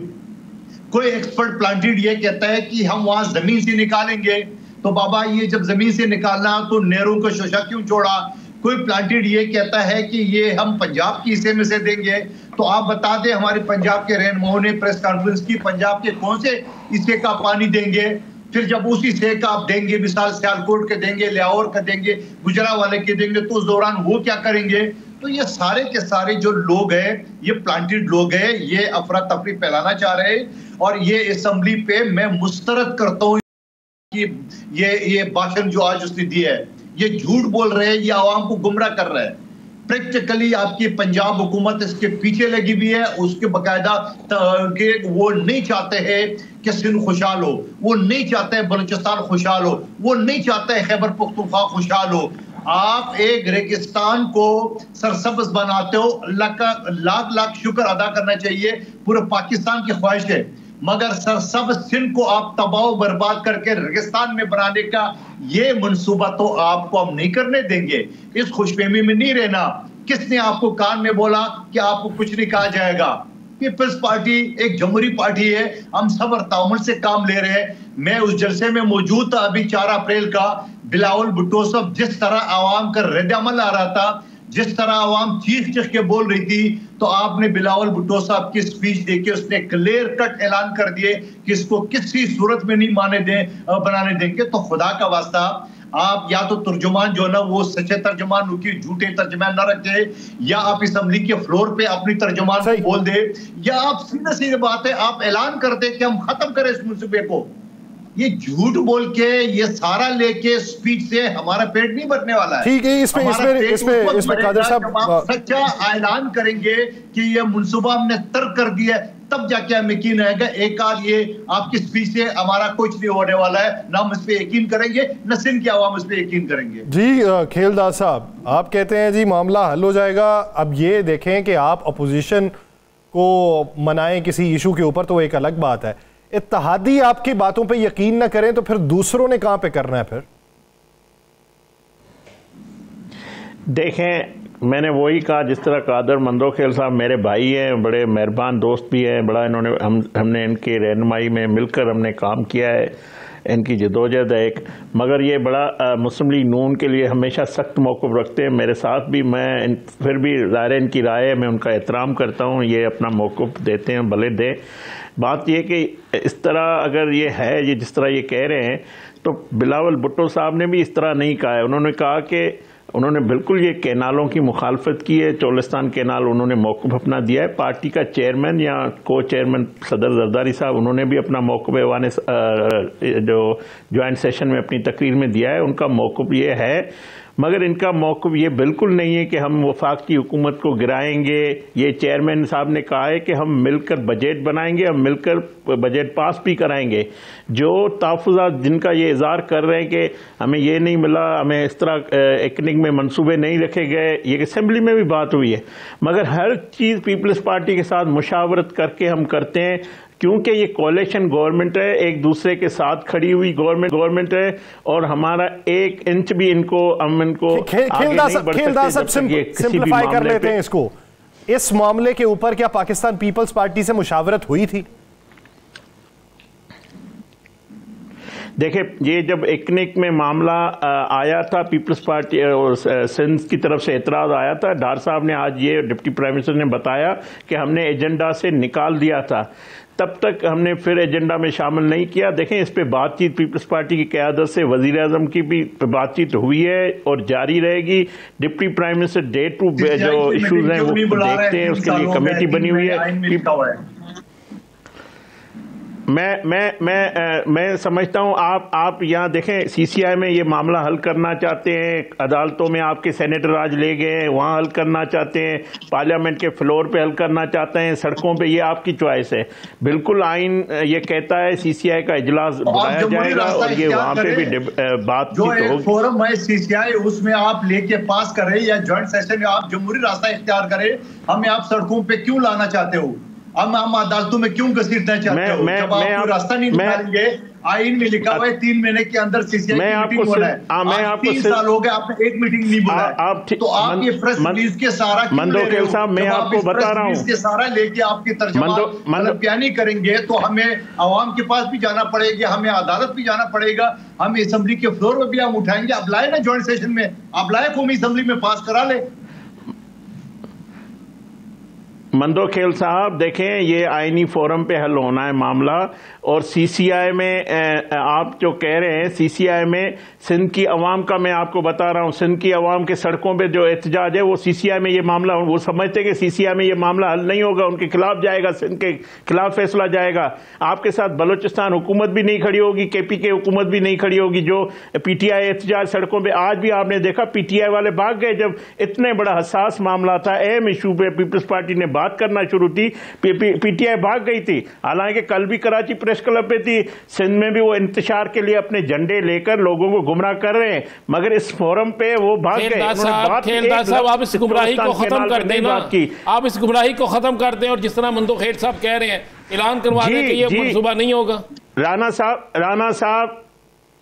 Speaker 4: कोई एक्सपर्ट प्लांटेड ये कहता है कि हम वहां जमीन से निकालेंगे, तो बाबा ये जब जमीन से निकालना तो नेहरू का शोशा क्यों छोड़ा? कोई प्लांटेड ये कहता है कि ये हम पंजाब के हिस्से में से देंगे, तो आप बता दें हमारे पंजाब के रहनुमाओं ने प्रेस कॉन्फ्रेंस की, पंजाब के कौन से हिस्से का पानी देंगे? फिर जब उसी हिस्से का आप देंगे, मिसाल सियालकोट के देंगे, लाहौर का देंगे, गुजरावाले के देंगे, तो उस दौरान वो क्या करेंगे? तो ये सारे के सारे जो लोग हैं ये प्लांटेड लोग हैं, ये अफरा तफरी फैलाना चाह रहे हैं। और ये असेंबली पे मैं मुस्तरद करता हूँ कि ये भाषण जो आज उसने दिया है ये झूठ बोल रहे हैं, ये आवाम को गुमराह कर रहा है। प्रैक्टिकली आपकी पंजाब हुकूमत इसके पीछे लगी हुई है, उसके बकायदा वो नहीं चाहते हैं कि सिंध खुशहाल हो, वो नहीं चाहते हैं बलूचिस्तान खुशहाल हो, वो नहीं चाहते हैं खैबर पख्तूनख्वा खुशहाल हो। आप एक रेगिस्तान को सरसब्ज बनाते हो, अल्लाह का लाख लाख शुक्र अदा करना चाहिए, पूरे पाकिस्तान की ख्वाहिश है, मगर सरसब्ज सिंध को आप तबाह बर्बाद करके रेगिस्तान में बनाने का ये मंसूबा तो आपको हम नहीं करने देंगे। इस खुशफहमी में नहीं रहना। किसने आपको कान में बोला कि आपको कुछ नहीं कहा जाएगा? पीपल्स पार्टी एक जमहूरी पार्टी है, हम सब्र तामुल से काम ले रहे हैं। मैं उस जलसे में मौजूद था अभी 4 अप्रैल का। बिलावल भुट्टो साहब जिस तरह आवाम का रद्द-ए-अमल आ रहा था, जिस तरह आवाम चीख के बोल रही थी, तो आपने बिलावल भुट्टो साहब की स्पीच देखी, उसने क्लियर कट ऐलान कर दिए कि इसको किसी सूरत में नहीं बनाने देंगे। तो खुदा का वास्ता आप या तो तर्जुमान जो है ना वो सच्चे तर्जुमान, उनकी झूठे तर्जुमान ना रखे, या आप असेंबली के फ्लोर पे अपनी तर्जुमान को बोल दे, या आप सीधे सीधे बात है आप ऐलान कर दे कि हम खत्म करें इस मुंसूबे को। ये झूठ बोल के ये सारा लेके स्पीच से हमारा पेट नहीं भरने वाला है।
Speaker 1: ठीक है, इसमें कादिर साहब
Speaker 4: सच्चा ऐलान करेंगे कि ये मुनसूबा हमने तर्क कर दिया, तब जाके हम यकीन रहेगा। एक आध ये आपकी स्पीच से हमारा कुछ नहीं होने वाला है, ना हम इस पे यकीन करेंगे न सिंध की आवाम इस पे यकीन करेंगे।
Speaker 1: जी खेलदार साहब, आप कहते हैं जी मामला हल हो जाएगा। अब ये देखें कि आप अपोजिशन को मनाएं किसी इशू के ऊपर तो वो एक अलग बात है, इत्तेहादी आपकी बातों पे यकीन न करें तो फिर दूसरों ने कहां पे करना है? फिर
Speaker 3: देखें, मैंने वही कहा जिस तरह कादर मंदोखेल साहब मेरे भाई हैं, बड़े मेहरबान दोस्त भी हैं, बड़ा इन्होंने हमने इनकी रहनुमाई में मिलकर हमने काम किया है, इनकी जदोजहद है एक। मगर ये बड़ा मुस्लिम लीग नून के लिए हमेशा सख्त मौक़िफ़ रखते हैं, मेरे साथ भी। मैं फिर भी ज़ाहिर इनकी राय है, मैं उनका एहतराम करता हूँ, ये अपना मौक़िफ़ देते हैं, भले दें। बात ये कि इस तरह अगर ये है, ये जिस तरह ये कह रहे हैं, तो बिलावल भुट्टो साहब ने भी इस तरह नहीं कहा है। उन्होंने कहा कि उन्होंने बिल्कुल ये कैनालों की मुखालफत की है, चोलिस्तान कैनाल उन्होंने मौक़िफ़ अपना दिया है। पार्टी का चेयरमैन या को चेयरमैन सदर जरदारी साहब, उन्होंने भी अपना मौक़िफ़ ऐवान जो जॉइंट सेशन में अपनी तकरीर में दिया है, उनका मौक़िफ़ ये है। मगर इनका मौक़िफ़ ये बिल्कुल नहीं है कि हम वफाकी हुकूमत को गिराएंगे। ये चेयरमैन साहब ने कहा है कि हम मिलकर बजट बनाएंगे, हम मिलकर बजट पास भी कराएंगे। जो तहफ़्फ़ुज़ात जिनका ये इज़हार कर रहे हैं कि हमें ये नहीं मिला, हमें इस तरह इकनिक में मंसूबे नहीं रखे गए, ये असेंबली में भी बात हुई है। मगर हर चीज़ पीपल्स पार्टी के साथ मुशावरत करके हम करते हैं, क्योंकि ये कोalition गवर्नमेंट है, एक दूसरे के साथ खड़ी हुई गवर्नमेंट है, और हमारा एक इंच भी हम इनको
Speaker 1: सिंप्लीफाई कर लेते हैं इसको। इस मामले के ऊपर क्या पाकिस्तान पीपल्स पार्टी से मुशावरत हुई थी?
Speaker 3: देखिए, ये जब इकनिक में मामला आया था, पीपल्स पार्टी और सिंध की तरफ से एतराज़ आया था, डार साहब ने आज ये डिप्टी प्राइम मिनिस्टर ने बताया कि हमने एजेंडा से निकाल दिया था, तब तक हमने फिर एजेंडा में शामिल नहीं किया। देखें, इस पे बातचीत पीपल्स पार्टी की क़यादत से वज़ीर आज़म की भी बातचीत हुई है और जारी रहेगी। Deputy prime minister day to जो इशूज़ हैं वो देखते हैं, उसके लिए कमेटी बनी हुई है। मैं समझता हूं आप यहां देखें, सीसीआई में ये मामला हल करना चाहते हैं, अदालतों में आपके सेनेटर आज ले गए हैं, वहां हल करना चाहते हैं, पार्लियामेंट के फ्लोर पे हल करना चाहते हैं, सड़कों पे, ये आपकी चॉइस है। बिल्कुल आइन ये कहता है सीसीआई का इजलास बुलाया जाएगा और ये वहां पे भी बातचीत होगी।
Speaker 4: फोरम है सीसीआई, उसमें आप लेके पास करें या ज्वाइंट सेशन में आप जमहूरी रास्ता इख्तियार करें। हमें आप सड़कों पे क्यों लाना चाहते हो? हम अदालतों में क्यों घसीटना चाहते हो? जब आप रास्ता नहीं निकालेंगे, आइन में लिखा हुआ है 3 महीने के अंदर सीसीआई की मीटिंग होना है। आज 3 साल हो गए, आपने एक मीटिंग नहीं बुलाया, तो आप ये प्रेस रिलीज के सारा
Speaker 3: मंदोखेल साहब, मैं आपको बता रहा हूँ,
Speaker 4: के सारा लेके आपकी तर्जुमा बयानी करेंगे तो हमें अवाम के पास भी जाना पड़ेगा, हमें अदालत भी जाना पड़ेगा, हम असेंबली के फ्लोर में भी हम उठाएंगे। अब लाए ना ज्वाइंट सेशन में, अब लाए कौमी असेंबली में पास करा ले।
Speaker 3: मंदोखेल साहब, देखें, ये आईनी फोरम पे हल होना है मामला, और सीसीआई में आप जो कह रहे हैं, सीसीआई में सिंध की अवाम का मैं आपको बता रहा हूँ, सिंध की अवाम के सड़कों पे जो एहतजाज है वो सीसीआई में ये मामला, वो समझते हैं कि सीसीआई में ये मामला हल नहीं होगा, उनके खिलाफ जाएगा, सिंध के खिलाफ फैसला जाएगा। आपके साथ बलोचिस्तान हुकूमत भी नहीं खड़ी होगी, KPK हुकूमत भी नहीं खड़ी होगी। जो PTI एहतजाज सड़कों पर, आज भी आपने देखा PTI वाले भाग गए जब इतने बड़ा हसास मामला था, अहम इशू पे पीपल्स पार्टी ने बात करना शुरू की, PTI भाग गई थी। हालांकि कल भी कराची प्रेस क्लब पे थी, सिंध में भी वो इंतशार के लिए अपने झंडे लेकर लोगों को गुमराह कर रहे हैं, मगर इस फोरम पे वो भाग गए।
Speaker 2: खेलदार साहब, आप इस गुमराही को खत्म कर दें ना, आप इस गुमराही को खत्म कर दें, और जिस तरह मंदोखेल साहब कह रहे हैं, ऐलान करवा दें कि ये मंसूबा नहीं होगा।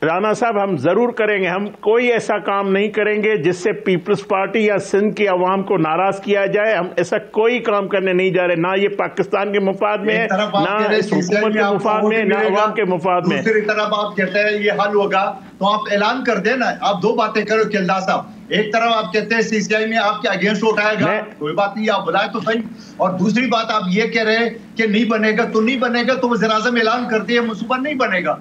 Speaker 3: राना साहब, हम जरूर करेंगे, हम कोई ऐसा काम नहीं करेंगे जिससे पीपल्स पार्टी या सिंध की आवाम को नाराज किया जाए। हम ऐसा कोई काम करने नहीं जा रहे, ना ये पाकिस्तान के मुफाद में है, ना इस हुकूमत के मुफाद में, ना अवाम के मुफाद में।
Speaker 4: दूसरी तरफ आप कहते हैं ये हल होगा, तो आप ऐलान कर देना। आप दो बातें करो खेलदार साहब, एक तरफ आप कहते हैं सीसीआई में आपके अगेंस्ट उठाएगा, कोई बात नहीं, आप बुलाए तो सही, और दूसरी बात आप ये कह रहे हैं कि नहीं बनेगा तो नहीं बनेगा, तो वज़ीर आज़म ऐलान कर दिए मंसूबा नहीं बनेगा।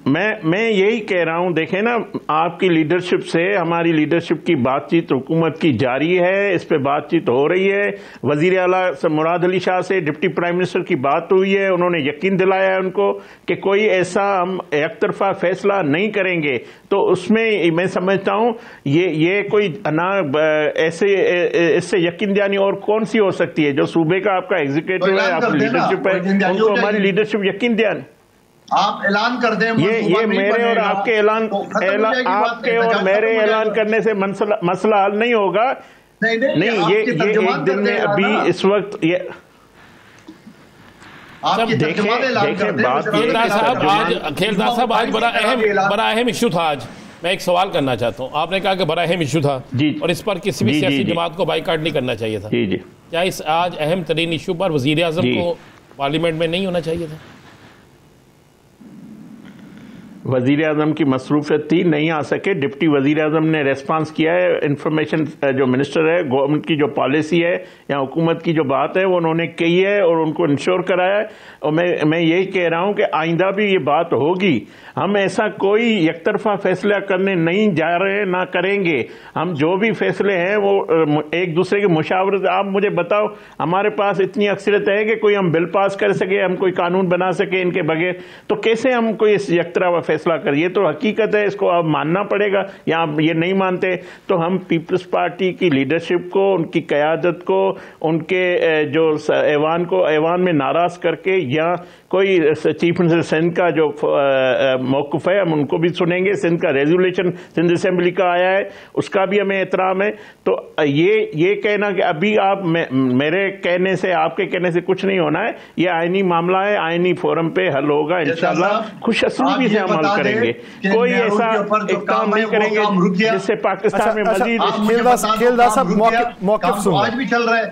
Speaker 3: मैं यही कह रहा हूं, देखें ना, आपकी लीडरशिप से हमारी लीडरशिप की बातचीत हुकूमत की जारी है, इस पे बातचीत हो रही है। वजीर आला मुराद अली शाह से डिप्टी प्राइम मिनिस्टर की बात हुई है, उन्होंने यकीन दिलाया है उनको कि कोई ऐसा हम एक तरफा फैसला नहीं करेंगे। तो उसमें मैं समझता हूं ये कोई ऐसे इससे यकीन दिलानी और कौन सी हो सकती है? जो सूबे का आपका एग्जीक्यूटिव है, आपकी लीडरशिप है, उनको हमारी लीडरशिप यकीन दिलानी।
Speaker 4: आप ऐलान कर दें,
Speaker 3: ये मेरे और आपके आपके और मेरे ऐलान करने से मसला हल नहीं होगा। नहीं, ये एक दिन में अभी इस वक्त ये
Speaker 2: खेलदार साहब आज बड़ा अहम इशू था। आज मैं एक सवाल करना चाहता हूँ। आपने कहा कि बड़ा अहम इशू था और इस पर किसी भी सियासी जमात को बाइकाट नहीं करना चाहिए था। क्या इस आज अहम तरीन इशू पर वजीर आजम को पार्लियामेंट में नहीं होना चाहिए था?
Speaker 3: वजीर आजम की मसरूफियत थी, नहीं आ सके। डिप्टी वजीर आजम ने रेस्पॉन्स किया है। इंफॉर्मेशन जो मिनिस्टर है, गवर्नमेंट की जो पॉलिसी है या हुकूमत की जो बात है वो उन्होंने कही है और उनको इंश्योर कराया है। और मैं यही कह रहा हूं कि आइंदा भी ये बात होगी। हम ऐसा कोई एकतरफा फैसला करने नहीं जा रहे, ना करेंगे। हम जो भी फैसले हैं वो एक दूसरे के मुशावरत। आप मुझे बताओ, हमारे पास इतनी अक्सरियत है कि कोई हम बिल पास कर सके, हम कोई कानून बना सके इनके बगैर? तो कैसे हम कोई एकतरफा फैसला करें? ये तो हकीकत है, इसको आप मानना पड़ेगा। या आप ये नहीं मानते तो हम पीपल्स पार्टी की लीडरशिप को, उनकी क़यादत को, उनके जो ऐवान में नाराज करके, या कोई चीफ मिनिस्टर सिंध का जो मौक़िफ़ है हम उनको भी सुनेंगे। सिंध का रेजोल्यूशन सिंध असेंबली का आया है, उसका भी हमें एहतराम है। तो ये कहना कि अभी आप मेरे कहने से, आपके कहने से कुछ नहीं होना है, ये आईनी मामला है, आईनी फोरम पे हल होगा इंशाअल्लाह। खुशअस्लूबी से हम हल करेंगे। कोई ऐसा एक काम नहीं करेंगे जिससे पाकिस्तान में मजीद।
Speaker 4: आज भी चल रहा है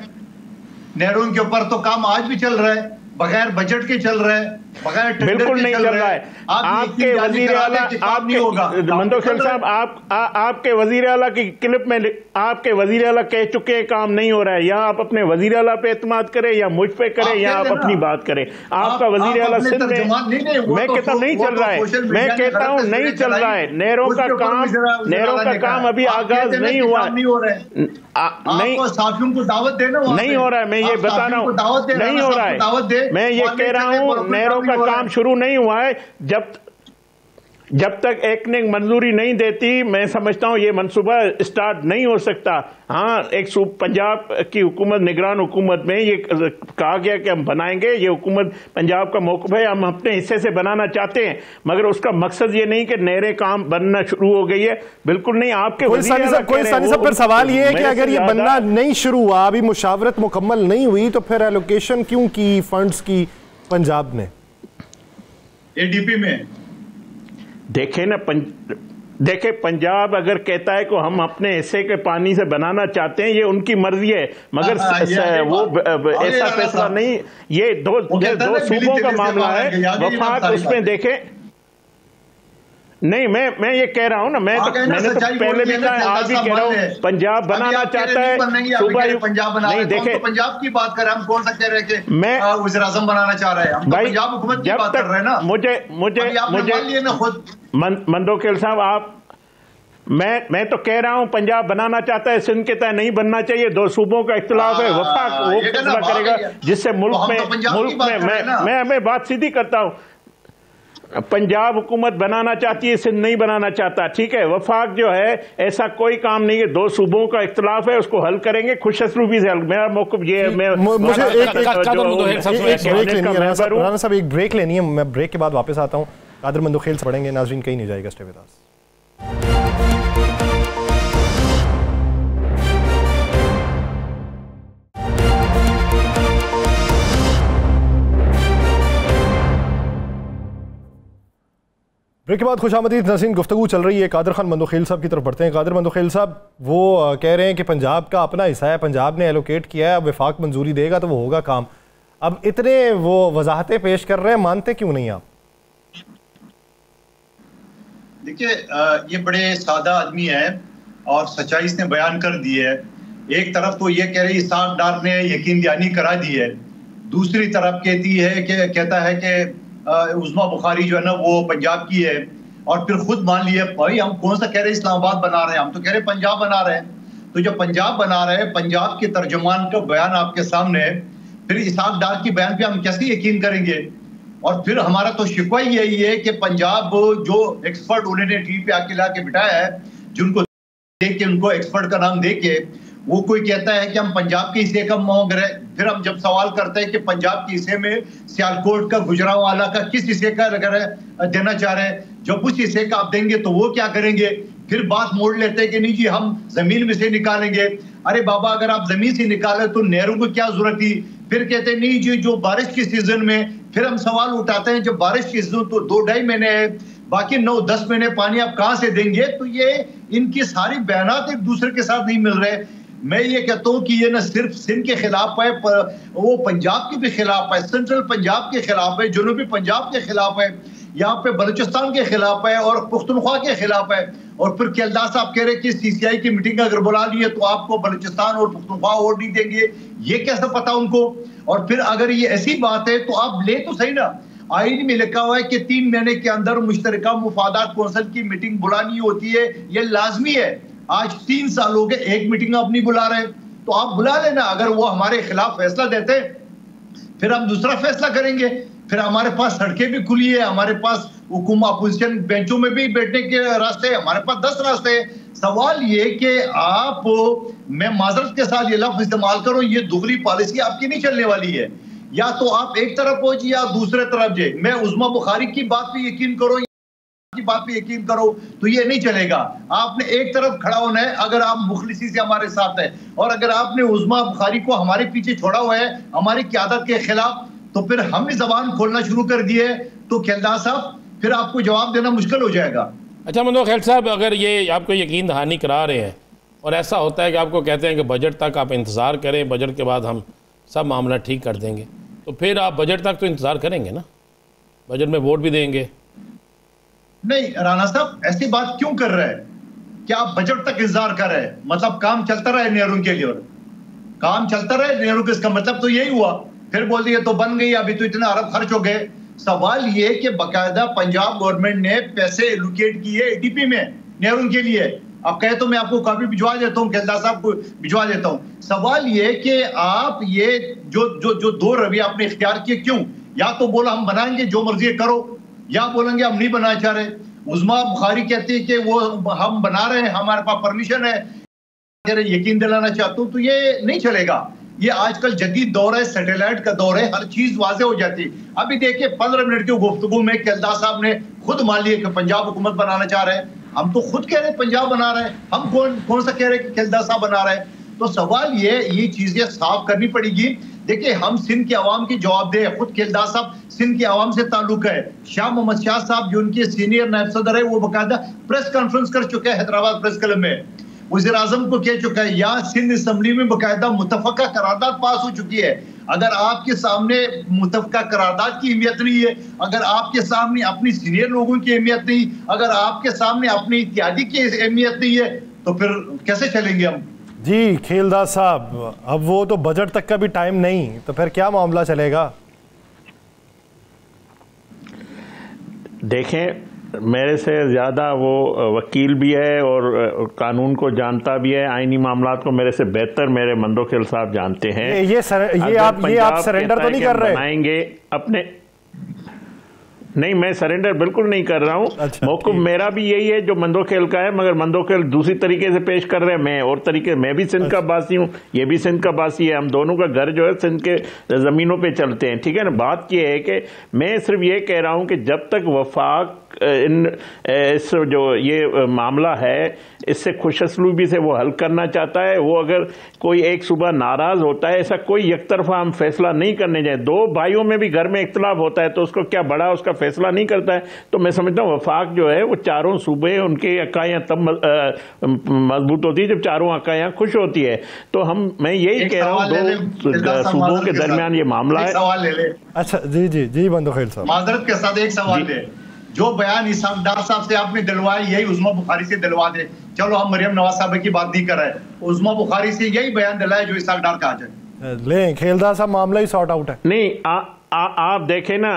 Speaker 4: नहरों के ऊपर, तो काम आज भी चल रहा है, बगैर बजट के चल रहा है, बगैर
Speaker 3: बिल्कुल नहीं चल रहा है। आपके वजीर आला, मंदोखेल साहब, आपके वजीर आला की क्लिप में आपके वजीर आला कह चुके हैं काम नहीं हो रहा है। या आप अपने वजीर आला पे एतमाद करें या मुझ पे करें या आप अपनी बात करें। आपका वजीर आला सिंध में, मैं कहता हूँ नहीं चल रहा है, मैं कहता हूँ नहीं चल रहा है। नहरों का काम अभी आगाज नहीं हुआ है, नहीं हो रहा है। मैं ये बता रहा हूँ नहीं हो रहा है। मैं ये कह रहा हूँ नहरों का काम शुरू नहीं हुआ है। जब तक एकनेक मंजूरी नहीं देती, मैं समझता हूँ ये मंसूबा स्टार्ट नहीं हो सकता। हाँ, एक पंजाब की हुकूमत, निगरान हुकूमत में ये कहा गया कि हम बनाएंगे, ये हुकूमत पंजाब का मौक़िफ़ है, हम अपने हिस्से से बनाना चाहते हैं, मगर उसका मकसद ये नहीं कि नहरें काम बनना शुरू हो गई है, बिल्कुल नहीं। आपके
Speaker 1: कोई फिर सवाल ये है कि अगर ये बनना नहीं शुरू हुआ, अभी मुशावरत मुकम्मल नहीं हुई, तो फिर एलोकेशन क्यों की फंड्स की पंजाब ने,
Speaker 4: एडीपी में?
Speaker 3: देखे ना, देखे पंजाब अगर कहता है कि हम अपने हिस्से के पानी से बनाना चाहते हैं, ये उनकी मर्जी है, मगर वो ऐसा फैसला नहीं। ये दो सूबों का मामला है। वफाक उसमें देखे नहीं, मैं ये कह रहा हूँ ना, मैंने तो पहले भी कहा, आज भी कह रहा हूँ, पंजाब बनाना चाहता है सूबा।
Speaker 4: पंजाब नहीं, देखे तो पंजाब की बात कर, हम कौन सा कह रहे हैं कि मैं वज़ीर आज़म बनाना चाह रहे हैं? हम तो पंजाब हुकूमत की बात कर रहे हैं ना। मुझे मंदोखेल साहब, मैं तो कह रहा हूं पंजाब बनाना चाहता है, सिंध कहता है नहीं बनना चाहिए। दो सूबों का इख्तिलाफ है, वफाक वो फैसला करेगा जिससे मुल्क में मैं बात सीधी करता हूं। पंजाब हुकूमत बनाना चाहती है, सिंध नहीं बनाना चाहता, ठीक है। वफाक जो है ऐसा कोई काम नहीं है, दो सूबों का इख्तिलाफ है, उसको हल करेंगे खुशअस्लूबी से। मेरा मौक़िफ़ ये है।
Speaker 1: राना साहब एक ब्रेक लेनी है, मैं ब्रेक के बाद वापस आता हूँ। कादर मंदोखेल से पढ़ेंगे। नाज़रीन कहीं नहीं जाएगा, स्टे विद अस। ब्रेक के बाद खुशामदीद नाज़रीन, गुफ्तगू चल रही है। कादर खान मंदोखेल साहब की तरफ बढ़ते हैं। कादर मंदोखेल साहब, वो कह रहे हैं कि पंजाब का अपना हिस्सा है, पंजाब ने एलोकेट किया है, अब वफाक मंजूरी देगा तो वो होगा काम। अब इतने वो वजाहतें पेश कर रहे हैं, मानते क्यों नहीं आप?
Speaker 4: देखिए, ये बड़े सादा आदमी है और सच्चाई इसने बयान कर दी है। एक तरफ तो ये कह रही साफ डार ने यकीन दहानी करा दी है, दूसरी तरफ कहता है कि उस्मा बुखारी जो है ना वो पंजाब की है, और फिर खुद मान लिया भाई हम कौन सा कह रहे हैं इस्लामाबाद बना रहे हैं, हम तो कह रहे हैं पंजाब बना रहे हैं। तो जब पंजाब बना रहे हैं, पंजाब के तर्जुमान का बयान आपके सामने है, फिर इसहाक डार की बयान पे हम कैसे यकीन करेंगे? और फिर हमारा तो शिकवा ही यही है कि पंजाब जो एक्सपर्ट उन्होंने टीवी पे आके ला के बिठाया है, जिनको देख के उनको एक्सपर्ट का नाम दे के वो कोई कहता है कि हम पंजाब के हिस्से का मांग रहे। फिर हम जब सवाल करते हैं कि पंजाब के हिस्से में सियालकोट का, गुजरांवाला का किस हिस्से का देना चाह रहे हैं, जब उस हिस्से का आप देंगे तो वो क्या करेंगे? फिर बात मोड़ लेते हैं कि नहीं जी हम जमीन में से निकालेंगे। अरे बाबा अगर आप जमीन से निकाले तो नहरों को क्या जरूरत थी? फिर कहते हैं नहीं जी जो बारिश के सीजन में, फिर हम सवाल उठाते हैं जब बारिश की सीजन तो 2-2.5 महीने है, बाकी 9-10 महीने पानी आप कहां से देंगे? तो ये इनकी सारी बयानात एक दूसरे के साथ नहीं मिल रहे। मैं ये कहता हूं कि ये न सिर्फ सिंध के खिलाफ है, वो पंजाब के भी खिलाफ है, सेंट्रल पंजाब के खिलाफ है, जनूबी पंजाब के खिलाफ है, यहाँ पे बलूचिस्तान के खिलाफ है और पुख्तनख्वा के खिलाफ है। और फिर केलदा साहब कह रहे कि CCI की मीटिंग अगर बुला ली है तो आपको बलूचिस्तान और पुख्तनख्वा वोट नहीं देंगे, ये कैसे पता उनको? और फिर अगर ये ऐसी बात है तो आप ले तो सही ना, आईन में लिखा हुआ है कि 3 महीने के अंदर मुश्तरका मुफादात कौंसिल की मीटिंग बुलानी होती है, ये लाजमी है। आज 3 साल हो गए, एक मीटिंग आप नहीं बुला रहे, तो आप बुला लेना। अगर वो हमारे खिलाफ फैसला देते फिर हम दूसरा फैसला करेंगे। फिर हमारे पास सड़कें भी खुली है, हमारे पास हुकूमत अपोजिशन बेंचों में भी बैठने के रास्ते, हमारे पास 10 रास्ते हैं। सवाल ये कि आप, मैं माजरत के साथ ये लफ्ज इस्तेमाल करूं, ये दुगली पॉलिसी आपकी नहीं चलने वाली है। या तो आप एक तरफ हो या दूसरे तरफ जे। मैं उस्मा बुखारी की बात पे यकीन करो, की बात पे यकीन करो, तो ये नहीं चलेगा। आपने एक तरफ खड़ा होना है अगर आप मुखलिसी से हमारे साथ है, और अगर आपने उस्मा बुखारी को हमारे पीछे छोड़ा हुआ है हमारी क़यादत के खिलाफ, तो फिर हमने जबान खोलना शुरू कर दी है, तो केलदा साहब फिर आपको जवाब देना मुश्किल हो जाएगा।
Speaker 2: अच्छा मंदोखेल साहब, अगर ये आपको यकीन दहानी करा रहे हैं और ऐसा होता है कि आपको कहते हैं कि बजट तक आप इंतज़ार करें, बजट के बाद हम सब मामला ठीक कर देंगे, तो फिर आप बजट तक तो इंतज़ार करेंगे ना, बजट में वोट भी देंगे?
Speaker 4: नहीं राना साहब, ऐसी बात क्यों कर रहे हैं? क्या आप बजट तक इंतजार कर रहे हैं? मतलब काम चलता रहे नहरों के लिए, और काम चलता रहे नहरों के, इसका मतलब तो यही हुआ। फिर बोल दिए तो बन गई, अभी तो इतने अरब खर्च हो गए। सवाल ये कि बाकायदा पंजाब गवर्नमेंट ने पैसे एलोकेट किए ADP में नहरों के लिए। अब कहे तो मैं आपको कॉपी भिजवा देता हूँ, केलदा साहब को भिजवा देता हूँ। सवाल ये कि आप ये जो 2 रवैया आपने इख्तियार किए, क्यों? या तो बोला हम बनाएंगे जो मर्जी करो, या बोलेंगे हम नहीं बनाना चाह रहे। उस्मा बुखारी कहती है कि वो हम बना रहे हैं, हमारे पास परमिशन है, यकीन दिलाना चाहता हूँ, तो ये नहीं चलेगा। ये आजकल जदीद दौर है, सैटेलाइट का दौर है, हर चीज वाजे हो जाती है। अभी देखिए 15 मिनट की गुफ्तगू में केलदा साहब ने खुद मान लिया कि पंजाब हुकूमत बनाना चाह रहे हैं। हम तो खुद कह रहे हैं पंजाब बना रहे हैं, हम कौन सा कह रहे हैं कि केलदा साहब बना रहे हैं? तो सवाल ये चीजें साफ करनी पड़ेगी। देखिए हम सिंध के अवाम की जवाबदेह, खुद केलदा साहब सिंध के अवाम से ताल्लुक है। शाह मोहम्मद शाह साहब जो उनके सीनियर नायब सदर है, वो बाकायदा प्रेस कॉन्फ्रेंस कर चुके हैं हैदराबाद प्रेस क्लब में, वज़ीर आज़म को कह चुका है, या सिंध असम्बली में बाकायदा मुतफ़क़ा करारदाद पास हो चुकी है। अगर आपके सामने मुतफ़क़ा करारदाद की अहमियत नहीं है, अगर आपके सामने अपनी सीनियर लोगों की अहमियत नहीं, अगर आपके सामने अपनी इत्यादि की अहमियत नहीं है, तो फिर कैसे चलेंगे हम?
Speaker 1: जी खेलदा साहब, अब वो तो बजट तक का भी टाइम नहीं, तो फिर क्या मामला चलेगा?
Speaker 3: देखें, मेरे से ज़्यादा वो वकील भी है और कानून को जानता भी है, आईनी मामलात को मेरे से बेहतर मेरे मंदोखेल साहब जानते हैं।
Speaker 1: ये आप सरेंडर तो नहीं कर रहे?
Speaker 3: बनाएंगे अपने, नहीं मैं सरेंडर बिल्कुल नहीं कर रहा हूँ।
Speaker 1: अच्छा,
Speaker 3: मौक़िफ़ मेरा भी यही है जो मंदोखेल का है, मगर मंदोखेल दूसरी तरीके से पेश कर रहे हैं, मैं और तरीके। मैं भी सिंध का बासी हूँ, ये भी सिंध का बासी है, हम दोनों का घर जो है सिंध के ज़मीनों पे चलते हैं, ठीक है ना। बात ये है कि मैं सिर्फ ये कह रहा हूँ कि जब तक वफाक इस जो ये मामला है इससे खुशअस्लूबी से वो हल करना चाहता है, वो अगर कोई एक सुबह नाराज़ होता है, ऐसा कोई एक तरफा हम फैसला नहीं करने जाए। 2 भाइयों में भी घर में इख्तलाफ होता है तो उसको क्या बड़ा उसका फैसला नहीं करता है। तो मैं समझता हूँ वफाक जो है वो चारों सूबे उनके अकाइयाँ तब मजबूत होती है जब चारों अकाइयाँ खुश होती है। तो मैं यही कह रहा हूँ 2 सूबों के दरमियान ये मामला है।
Speaker 4: सवाल ले ले।
Speaker 1: अच्छा जी मंदोखेल साहब,
Speaker 4: माजरत के साथ एक सवाल है, जो बयान इसहाक डार साहब से आपने दिलवाया यही उस्मा बुखारी से दिलवा दे। चलो हम मरियम नवाज साहब की बात नहीं कर रहे, उस्मा बुखारी से यही बयान दिलाए जो इसहाक डार का आ जाए।
Speaker 1: ले खेलदा साहब, मामला ही सॉर्ट आउट है।
Speaker 3: नहीं आप देखें ना,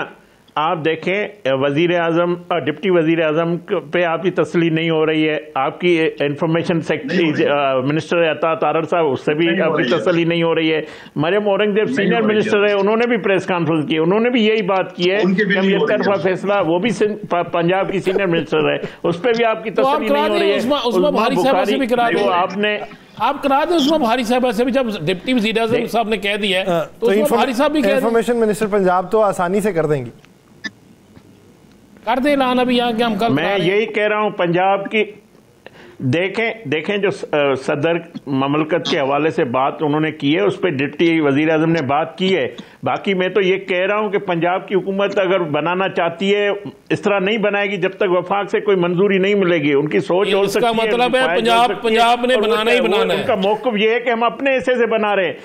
Speaker 3: आप देखें वजीर आजम और डिप्टी वजीर आजम पे आपकी तसल्ली नहीं हो रही है, आपकी इंफॉर्मेशन सेक्रेटरी मिनिस्टर अता तारड़ साहब उससे भी आपकी तसल्ली नहीं हो रही है। मरियम औरंगजेब सीनियर मिनिस्टर है, उन्होंने भी प्रेस कॉन्फ्रेंस की, उन्होंने भी यही बात की है कि हम एक तरफा फैसला, वो भी पंजाब की सीनियर मिनिस्टर है, उस पर भी आपकी तसल्ली नहीं हो रही है। आपने
Speaker 2: आप करा दें उसमें भारी साहब से भी, जब डिप्टी वजीर आजम साहब ने कह दिया है तो भारी साहब भी
Speaker 1: इंफॉर्मेशन मिनिस्टर पंजाब तो आसानी से कर देंगी,
Speaker 2: कर दे ऐलान अभी यहाँ के हम कल।
Speaker 3: मैं यही कह रहा हूँ पंजाब की देखें जो सदर ममलकत के हवाले से बात उन्होंने की है उस पर डिप्टी वजीर आजम ने बात की है। बाकी मैं तो ये कह रहा हूं कि पंजाब की हुकूमत अगर बनाना चाहती है इस तरह नहीं बनाएगी जब तक वफाक से कोई मंजूरी नहीं मिलेगी। उनकी सोच हो सकती है,
Speaker 2: मतलब है पंजाब ने बनाना ही बनाना है।
Speaker 3: उनका मौक़िफ़ ये है कि हम अपने हिस्से से बना रहे हैं।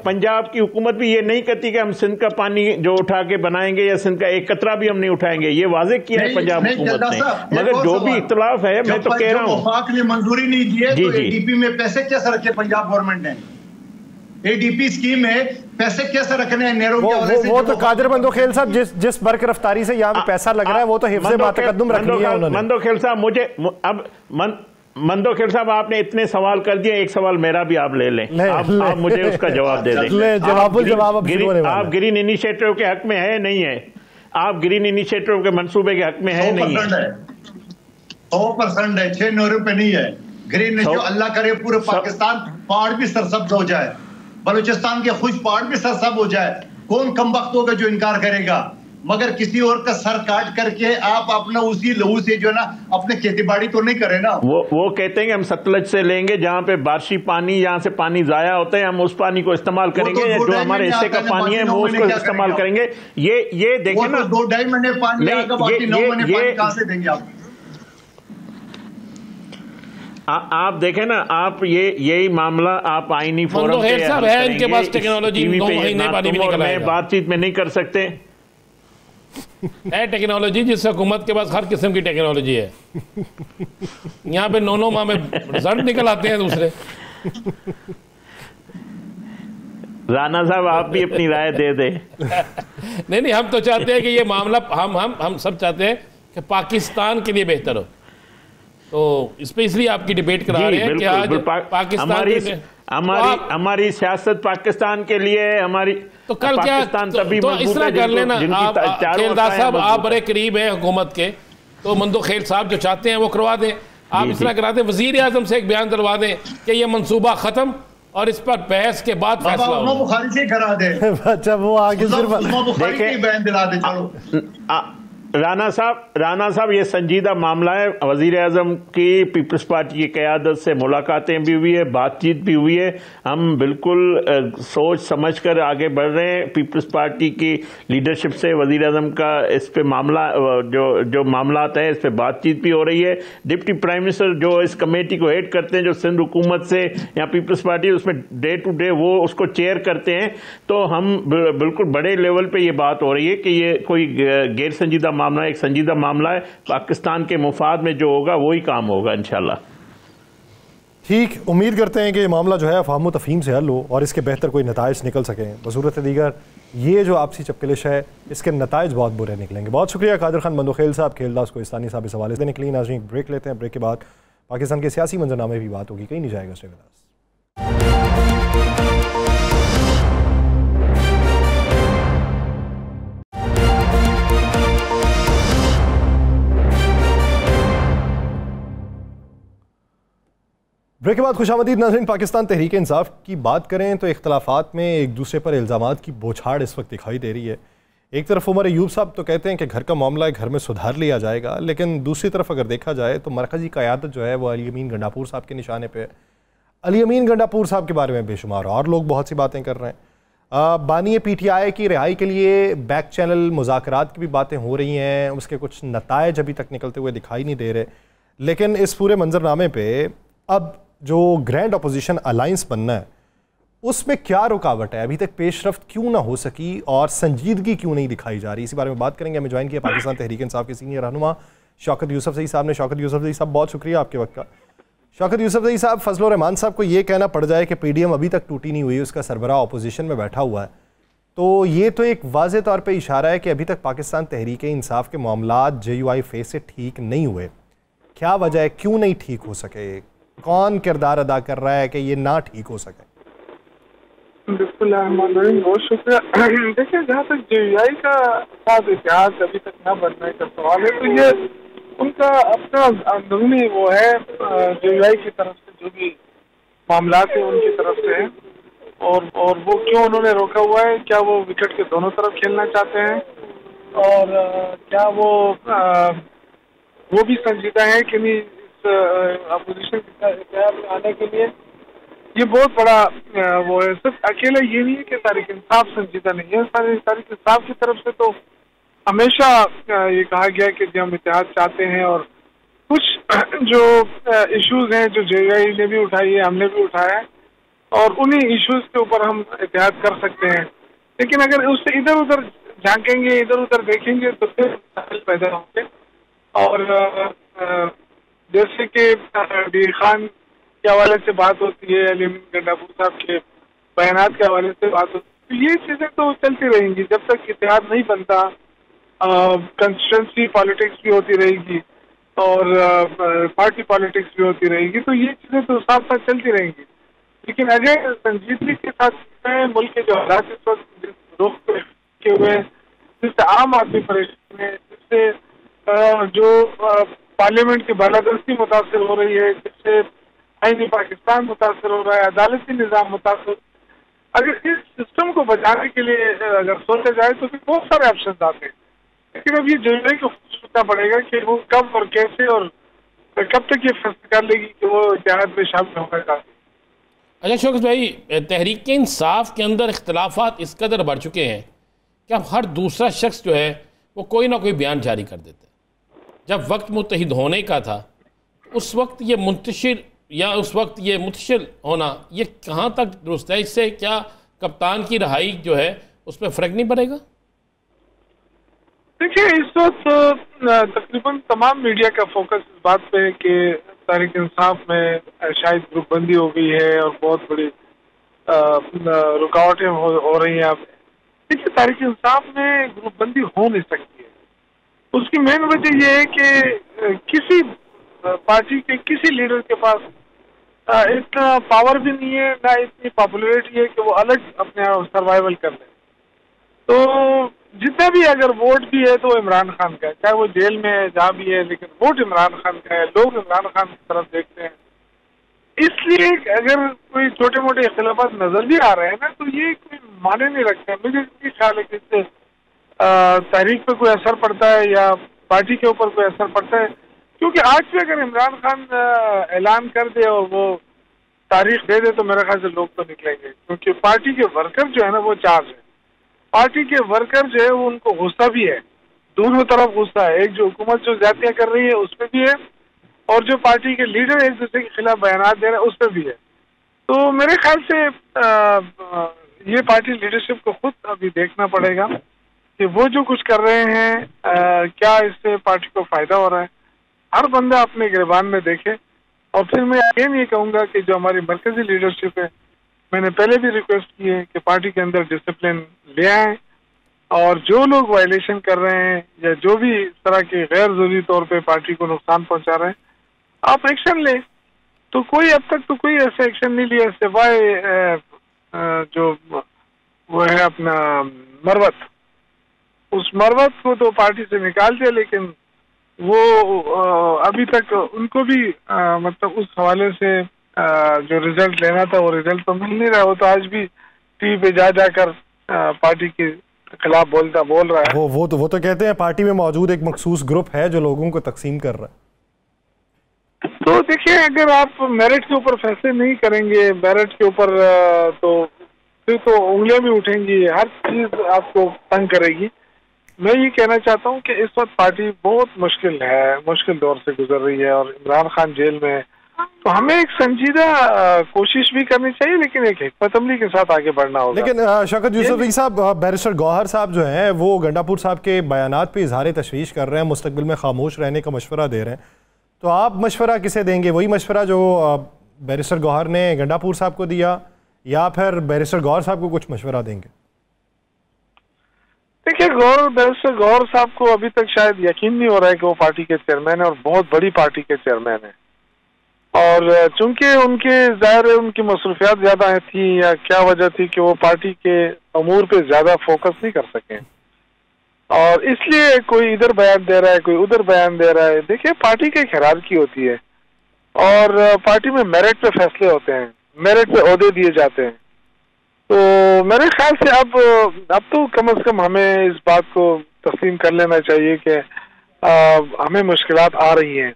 Speaker 3: पंजाब की हुकूमत भी ये नहीं कहती कि हम सिंध का पानी जो उठा के बनाएंगे या सिंध का एक कतरा भी हम नहीं उठाएंगे, ये वाज़ेह किया है पंजाब हुकूमत ने। मगर जो भी इख्तलाफ है, मैं तो कह रहा हूँ
Speaker 4: वफाक ने मंजूरी नहीं दी है तो एडीपी में पैसे कैसे रखे पंजाब गवर्नमेंट ने? एडीपी स्कीम में पैसे कैसे रखने हैं नेहरू के हवाले से?
Speaker 1: वो तो कादिर मंदोखेल साहब जिस बर्क रफ्तारी से यहाँ पे पैसा लग रहा है वो तो हिफ्ज़े बातकद्दुम रखनी है उन्होंने।
Speaker 3: मंदोखेल साहब मुझे अब मंदोखेल साहब आपने इतने सवाल कर दिए, एक सवाल मेरा भी आप ले लें। आप मुझे उसका जवाब दे दें। आप ग्रीन इनिशिएटिव के हक में है नहीं है? आप ग्रीन इनिशिएटिव के मंसूबे के हक में है नहीं है?
Speaker 4: 100% है, 6 नौरों पे नहीं है। ग्रीन जो अल्लाह करे पूरे पाकिस्तान पहाड़ भी सरसब्ज हो जाए, बलूचिस्तान के खुश पहाड़ भी सरसब्ज हो जाए, कौन कमबख्त होगा जो इनकार करेगा? मगर किसी और का सर काट करके आप अपना उसी लहू से जो है ना अपने खेती बाड़ी तो नहीं करे ना।
Speaker 3: वो कहते हैं कि हम सतलज से लेंगे, जहाँ पे बारिशी पानी, जहाँ से पानी जाया होता है हम उस पानी को इस्तेमाल करेंगे, जो हमारे हिस्से का पानी है वो उसको इस्तेमाल करेंगे। ये देखें ना,
Speaker 4: 2-2.5 महीने पानी आएगा, बाकी 9 महीने पानी कहाँ से देंगे आप?
Speaker 3: आप देखें ना, आप यही मामला आप आईनी फोरम पे
Speaker 2: है, इनके पास टेक्नोलॉजी 9 महीने पानी भी निकल आएगा,
Speaker 3: बातचीत में नहीं कर सकते
Speaker 2: है टेक्नोलॉजी, जिस हुकूमत के पास हर किस्म की टेक्नोलॉजी है। यहाँ पे 9 माह में रिजल्ट निकल आते हैं दूसरे।
Speaker 3: राना साहब आप भी अपनी राय दे दे।
Speaker 2: नहीं, हम तो चाहते हैं कि ये मामला हम सब चाहते हैं कि पाकिस्तान के लिए बेहतर हो, तो इस पे इसलिए आपकी डिबेट करा रहे हैं कि आज पाकिस्तान
Speaker 3: हमारी सियासत पाकिस्तान के लिए हमारी,
Speaker 2: तो कल क्या तो इस तरह कर लेना। आप खेलदार साहब आप बड़े करीब हैं हुकूमत के, तो मंदोखेल साहब जो चाहते हैं वो करवा दें। आप इस तरह करा दें, वजीर आजम से एक बयान दिलवा दें कि ये मंसूबा खत्म और इस पर बहस के बाद फैसला हो।
Speaker 4: बुखारी से करा दे।
Speaker 1: अच्छा, वो आगे
Speaker 4: सिर्फ बयान दिला दे। चलो
Speaker 3: राना साहब ये संजीदा मामला है। वजीर आजम की पीपल्स पार्टी की क़यादत से मुलाकातें भी हुई है, बातचीत भी हुई है। हम बिल्कुल सोच समझ कर आगे बढ़ रहे हैं। पीपल्स पार्टी की लीडरशिप से वजीर आजम का इस पे मामला जो मामलात हैं इस पे बातचीत भी हो रही है। डिप्टी प्राइम मिनिस्टर जो इस कमेटी को हेड करते हैं, जो सिंध हुकूमत से या पीपल्स पार्टी, उसमें डे टू डे वो उसको चेयर करते हैं। तो हम बिल्कुल बड़े लेवल पे ये बात हो रही है कि ये कोई गैर संजीदा मामला, एक संजीदा मामला है। पाकिस्तान के मुफाद में जो होगा वही काम होगा इंशाल्लाह।
Speaker 1: ठीक, उम्मीद करते हैं कि ये मामला जो है अफ़हाम तफ़हीम से हल हो और इसके बेहतर कोई नताइज निकल सकें। बसूरत दीगर ये जो आपसी चपकलिश है इसके नताइज बहुत बुरे निकलेंगे। बहुत शुक्रिया कादिर खान मंदोखेल साहब, खेलदास कोहिस्तानी साहब इस हवाले से निकली। नाज़रीन ब्रेक लेते हैं, ब्रेक के बाद पाकिस्तान के सियासी मंजरनामे भी बात होगी, कहीं नहीं जाएगा। ब्रेक के बाद खुशामदीद नाज़रीन। पाकिस्तान तहरीक इंसाफ की बात करें तो इख्तलाफात में एक दूसरे पर इल्ज़ामात की बौछार इस वक्त दिखाई दे रही है। एक तरफ उमर अयूब साहब तो कहते हैं कि घर का मामला है, घर में सुधार लिया जाएगा, लेकिन दूसरी तरफ अगर देखा जाए तो मरकज़ी क़यादत जो है वो अली अमीन गंडापुर साहब के निशाने पे है। अली अमीन गंडापुर साहब के बारे में बेशुमार और लोग बहुत सी बातें कर रहे हैं। बानी PTI की रिहाई के लिए बैक चैनल मुज़ाकरात की भी बातें हो रही हैं, उसके कुछ नताइज अभी तक निकलते हुए दिखाई नहीं दे रहे। लेकिन इस पूरे मंजरनामे पर अब जो ग्रैंड अपोजिशन अलायंस बनना है उसमें क्या रुकावट है, अभी तक पेशरफ्त क्यों ना हो सकी और संजीदगी क्यों नहीं दिखाई जा रही, इसी बारे में बात करेंगे। हमें ज्वाइन किया पाकिस्तान तहरीक इंसाफ के सीनियर रहनुमा शौकत यूसुफजई साहब ने। शौकत यूसुफजई साहब बहुत शुक्रिया आपके वक्त का। शौकत यूसुफजई साहब, फजल रहमान साहब को ये कहना पड़ जाए कि PDM अभी तक टूटी नहीं हुई, उसका सरबराह अपोजिशन में बैठा हुआ है, तो ये तो एक वाज़े तौर पे इशारा है कि अभी तक पाकिस्तान तहरीक इंसाफ के मामलात JUI फेस से ठीक नहीं हुए। क्या वजह है, क्यों नहीं ठीक हो सके? कौन किरदार अदा कर रहा है कि ये ना ठीक हो सके?
Speaker 5: बिल्कुल बहुत शुक्रिया। देखिए, जहाँ तक JUI का साथ इतिहास अभी तक न बनने का सवाल है, तो ये उनका अपना अंदरूनी वो है, JUI की तरफ से जो भी मामलात है उनकी तरफ से है, और वो क्यों उन्होंने रोका हुआ है, क्या वो विकेट के दोनों तरफ खेलना चाहते हैं, और क्या वो भी संजीदा है कि नहीं इस अपोजिशन के इतिहास में आने के लिए। ये बहुत बड़ा वो है। सिर्फ अकेला ये नहीं है कि तारीख इंसाफ संजीदा नहीं है, तारीख इंसाफ की तरफ से तो हमेशा ये कहा गया कि हम इतिहाद चाहते हैं, और कुछ जो इश्यूज हैं जो JUI ने भी उठाई है, हमने भी उठाया है, और उन्हीं इश्यूज के ऊपर हम इतिहाद कर सकते हैं। लेकिन अगर उससे इधर उधर झांकेंगे, इधर उधर देखेंगे, तो फिर पैदा होंगे। और जैसे कि डी खान के हवाले से बात होती है, अली गंडापुर साहब के बयानात के हवाले से बात होती है, तो ये चीजें तो चलती रहेंगी जब तक इतिहाद नहीं बनता। कंस्टिट्यूंसी पॉलिटिक्स भी होती रहेगी और पार्टी पॉलिटिक्स भी होती रहेगी, तो ये चीजें तो साथ साथ चलती रहेंगी। लेकिन अगर संजीदगी के साथ मुल्क के जो हालात इस वक्त रुख के हुए, जिससे आम आदमी परेशान है, जिससे जो पार्लियामेंट की बालादस्ती मुतासर हो रही है, जिससे आईनी पाकिस्तान मुतासर हो रहा है, अदालती निज़ाम मुतासर, अगर इस सिस्टम को बचाने के लिए अगर सोचा जाए तो फिर बहुत सारे ऑप्शन आते हैं। लेकिन अब ये JUI को सोचना पड़ेगा कि वो कब और कैसे और कब तक ये फैसला कर लेगी कि वो इतिहाद में शामिल होना चाहती है।
Speaker 2: अच्छा शौकत भाई, तहरीक इंसाफ के अंदर इख्तलाफात इस कदर बढ़ चुके हैं कि अब हर दूसरा शख्स जो है वो कोई ना कोई बयान जारी कर देता है। जब वक्त मुत्तहिद होने का था उस वक्त ये मुंतशिर या उस वक्त ये मुतशिल होना ये कहाँ तक दुरुस्त है? इससे क्या कप्तान की रहाई जो है उस पर फ़र्क नहीं पड़ेगा?
Speaker 5: देखिए, इस वक्त तकरीबन तमाम मीडिया का फोकस इस बात पे है कि तहरीक इंसाफ में शायद ग्रुपबंदी हो गई है और बहुत बड़ी रुकावटें हो रही हैं। अब देखिए, तहरीक इंसाफ में ग्रुपबंदी हो नहीं सकती है। उसकी मेन वजह यह है कि किसी पार्टी के किसी लीडर के पास इतना पावर भी नहीं है, ना इतनी पॉपुलैरिटी है कि वो अलग अपने सर्वाइवल कर ले। तो जितना भी अगर वोट भी है तो इमरान खान का है, चाहे वो जेल में है, जहाँ भी है, लेकिन वोट इमरान खान का है, लोग इमरान खान की तरफ देखते हैं। इसलिए अगर कोई छोटे मोटे इख्तिलाफात नजर भी आ रहे हैं ना, तो ये कोई माने नहीं रखते हैं। मुझे नहीं ख्याल है कि इससे तहरीक पे कोई असर पड़ता है या पार्टी के ऊपर कोई असर पड़ता है, क्योंकि आज भी अगर इमरान खान ऐलान कर दे और वो तारीख दे दे तो मेरे ख्याल से लोग तो निकलेंगे, क्योंकि पार्टी के वर्कर जो है ना वो चार्ज है। पार्टी के वर्कर जो है वो उनको गुस्सा भी है, दोनों तरफ गुस्सा है। एक जो हुकूमत जो ज्यादतियां कर रही है उस पर भी है, और जो पार्टी के लीडर एक दूसरे के खिलाफ बयानात दे रहे हैं उस पर भी है। तो मेरे ख्याल से ये पार्टी लीडरशिप को खुद अभी देखना पड़ेगा कि वो जो कुछ कर रहे हैं क्या इससे पार्टी को फायदा हो रहा है। हर बंदा अपने गिरबान में देखे। और फिर मैं अगेन ये कहूंगा कि जो हमारी मरकजी लीडरशिप है, मैंने पहले भी रिक्वेस्ट की है कि पार्टी के अंदर डिसिप्लिन ले आए, और जो लोग वायलेशन कर रहे हैं या जो भी इस तरह के गैर जरूरी तौर पे पार्टी को नुकसान पहुंचा रहे हैं, आप एक्शन लें। तो कोई अब तक तो कोई ऐसा एक्शन नहीं लिया सिवाय जो वो है अपना मरवत, उस मरवत को तो पार्टी से निकाल दिया, लेकिन वो अभी तक उनको भी मतलब उस हवाले से जो रिजल्ट लेना था वो रिजल्ट तो मिल नहीं रहा। वो तो आज भी टीवी पे जा जाकर पार्टी के खिलाफ बोल रहा है।
Speaker 1: वो तो कहते हैं पार्टी में मौजूद एक मखसूस ग्रुप है जो लोगों को तकसीम कर रहा है।
Speaker 5: तो देखिए, अगर आप मेरिट के ऊपर फैसले नहीं करेंगे, मेरिट के ऊपर तो फिर तो उंगलियां भी उठेंगी, हर चीज आपको तंग करेगी। मैं ये कहना चाहता हूँ कि इस वक्त पार्टी बहुत मुश्किल दौर से गुजर रही है, और इमरान खान जेल में है। तो हमें एक संजीदा कोशिश भी करनी चाहिए, लेकिन एक हिकमत अमली के साथ आगे बढ़ना होगा।
Speaker 1: लेकिन शौकत यूसुफी साहब, बैरिस्टर गौहर साहब जो हैं वो गंडापुर साहब के बयानात पे इजहार तशवीश कर रहे हैं, मुस्तकबिल में खामोश रहने का मशवरा दे रहे हैं। तो आप मशवरा किसे देंगे? वही मशवरा जो बैरिस्टर गौहर ने गंडापुर साहब को दिया, या फिर बैरिस्टर गौहर साहब को कुछ मशवरा देंगे?
Speaker 5: देखिए, बैरिस्टर गौहर साहब को अभी तक शायद यकीन नहीं हो रहा है कि वो पार्टी के चेयरमैन है और बहुत बड़ी पार्टी के चेयरमैन है। और चूंकि उनके जाहिर है उनकी मसरूफियात ज्यादा थी या क्या वजह थी कि वो पार्टी के अमूर पे ज्यादा फोकस नहीं कर सके, और इसलिए कोई इधर बयान दे रहा है, कोई उधर बयान दे रहा है। देखिए, पार्टी की एक हिरारकी होती है और पार्टी में मेरिट पे फैसले होते हैं, मेरिट पे ओहदे दिए जाते हैं। तो मेरे ख्याल से अब तो कम से कम हमें इस बात को तस्लीम कर लेना चाहिए कि हमें मुश्किलात आ रही हैं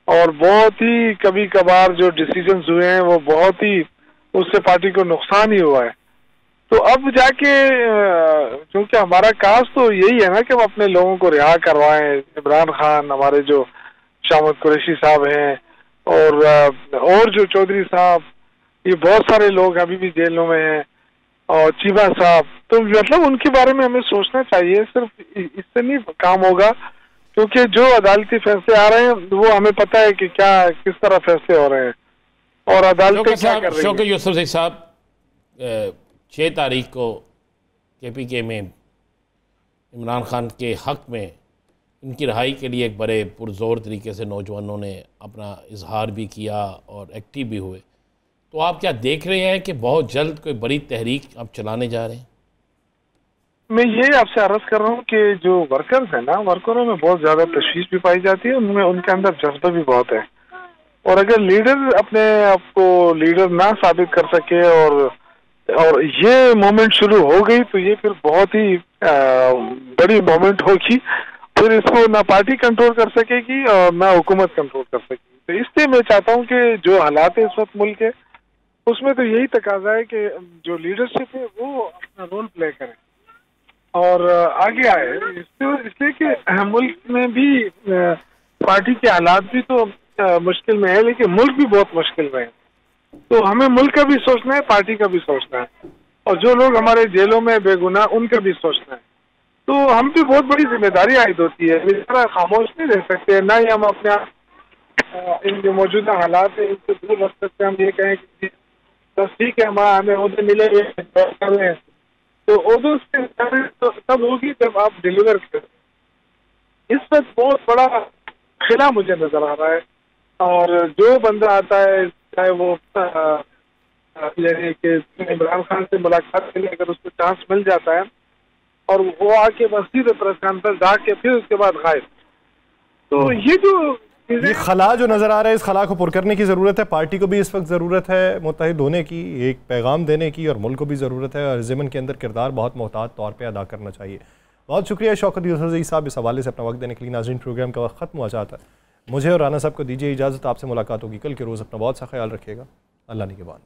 Speaker 5: और बहुत ही कभी कभार जो डिसीजंस हुए हैं वो बहुत ही उससे पार्टी को नुकसान ही हुआ है। तो अब जाके क्योंकि हमारा काज तो यही है ना कि हम अपने लोगों को रिहा करवाएं। इमरान खान, हमारे जो शामत कुरैशी साहब हैं और जो चौधरी साहब, ये बहुत सारे लोग अभी भी जेलों में हैं, और चीबा साहब, तो मतलब उनके बारे में हमें सोचना चाहिए। सिर्फ इससे नहीं काम होगा, क्योंकि जो अदालती फैसले आ रहे हैं वो हमें पता है कि क्या किस तरह फैसले हो रहे हैं और अदालतें क्या कर रही हैं।
Speaker 2: शौकत यूसुफ साहब, 6 तारीख को KPK में इमरान खान के हक में इनकी रहाई के लिए एक बड़े पुरजोर तरीके से नौजवानों ने अपना इजहार भी किया और एक्टिव भी हुए। तो आप क्या देख रहे हैं कि बहुत जल्द कोई बड़ी तहरीक आप चलाने जा रहे हैं?
Speaker 5: मैं ये आपसे अर्ज कर रहा हूँ कि जो वर्कर्स हैं ना, वर्करों में बहुत ज्यादा तशवीश भी पाई जाती है, उनमें उनके अंदर जज्बा भी बहुत है। और अगर लीडर अपने आप को लीडर ना साबित कर सके और ये मोमेंट शुरू हो गई तो ये फिर बहुत ही बड़ी मोमेंट होगी। फिर इसको ना पार्टी कंट्रोल कर सकेगी और ना हुकूमत कंट्रोल कर सकेगी। तो इसलिए मैं चाहता हूँ कि जो हालात है इस वक्त मुल्क के, उसमें तो यही तकाजा है कि जो लीडरशिप है वो अपना रोल प्ले करे और आगे आए। इसलिए कि मुल्क में भी पार्टी के हालात भी तो मुश्किल में है, लेकिन मुल्क भी बहुत मुश्किल में है। तो हमें मुल्क का भी सोचना है, पार्टी का भी सोचना है, और जो लोग हमारे जेलों में बेगुनाह उनका भी सोचना है। तो हम भी बहुत बड़ी जिम्मेदारी आयद होती है। इस तरह खामोश नहीं रह सकते, ना ही हम अपने इन जो मौजूदा हालात है इनसे दूर रख सकते। हम ये कहें कि बस ठीक है, हमें ओहदे मिले हुए हैं, तो ओहदों से तब होगी जब आप डिलीवर करें। इस वक्त बहुत बड़ा खिला मुझे नजर आ रहा है, और जो बंदा आता है चाहे वो यानी कि इमरान खान से मुलाकात के लिए अगर उसको चांस मिल जाता है और वो आके बस सीधे प्रेस कॉन्फ्रेंस जाके फिर उसके बाद गायब, तो ये
Speaker 1: खला जो नज़र आ रहा है, इस खला को पुर करने की ज़रूरत है। पार्टी को भी इस वक्त ज़रूरत है मुत्तहिद होने की, एक पैगाम देने की, और मुल्क को भी ज़रूरत है और ज़िमन के अंदर किरदार बहुत मोहतात तौर पे अदा करना चाहिए। बहुत शुक्रिया शौकत यूसुफ साहब इस हवाले से अपना वक्त देने के लिए। नाज़रीन, प्रोग्राम का वक्त ख़त्म हुआ चाहता है। मुझे और राना साहब को दीजिए इजाज़त। आपसे मुलाकात होगी कल के रोज़। अपना बहुत सा ख्याल रखिएगा। अल्लाह निगहबान।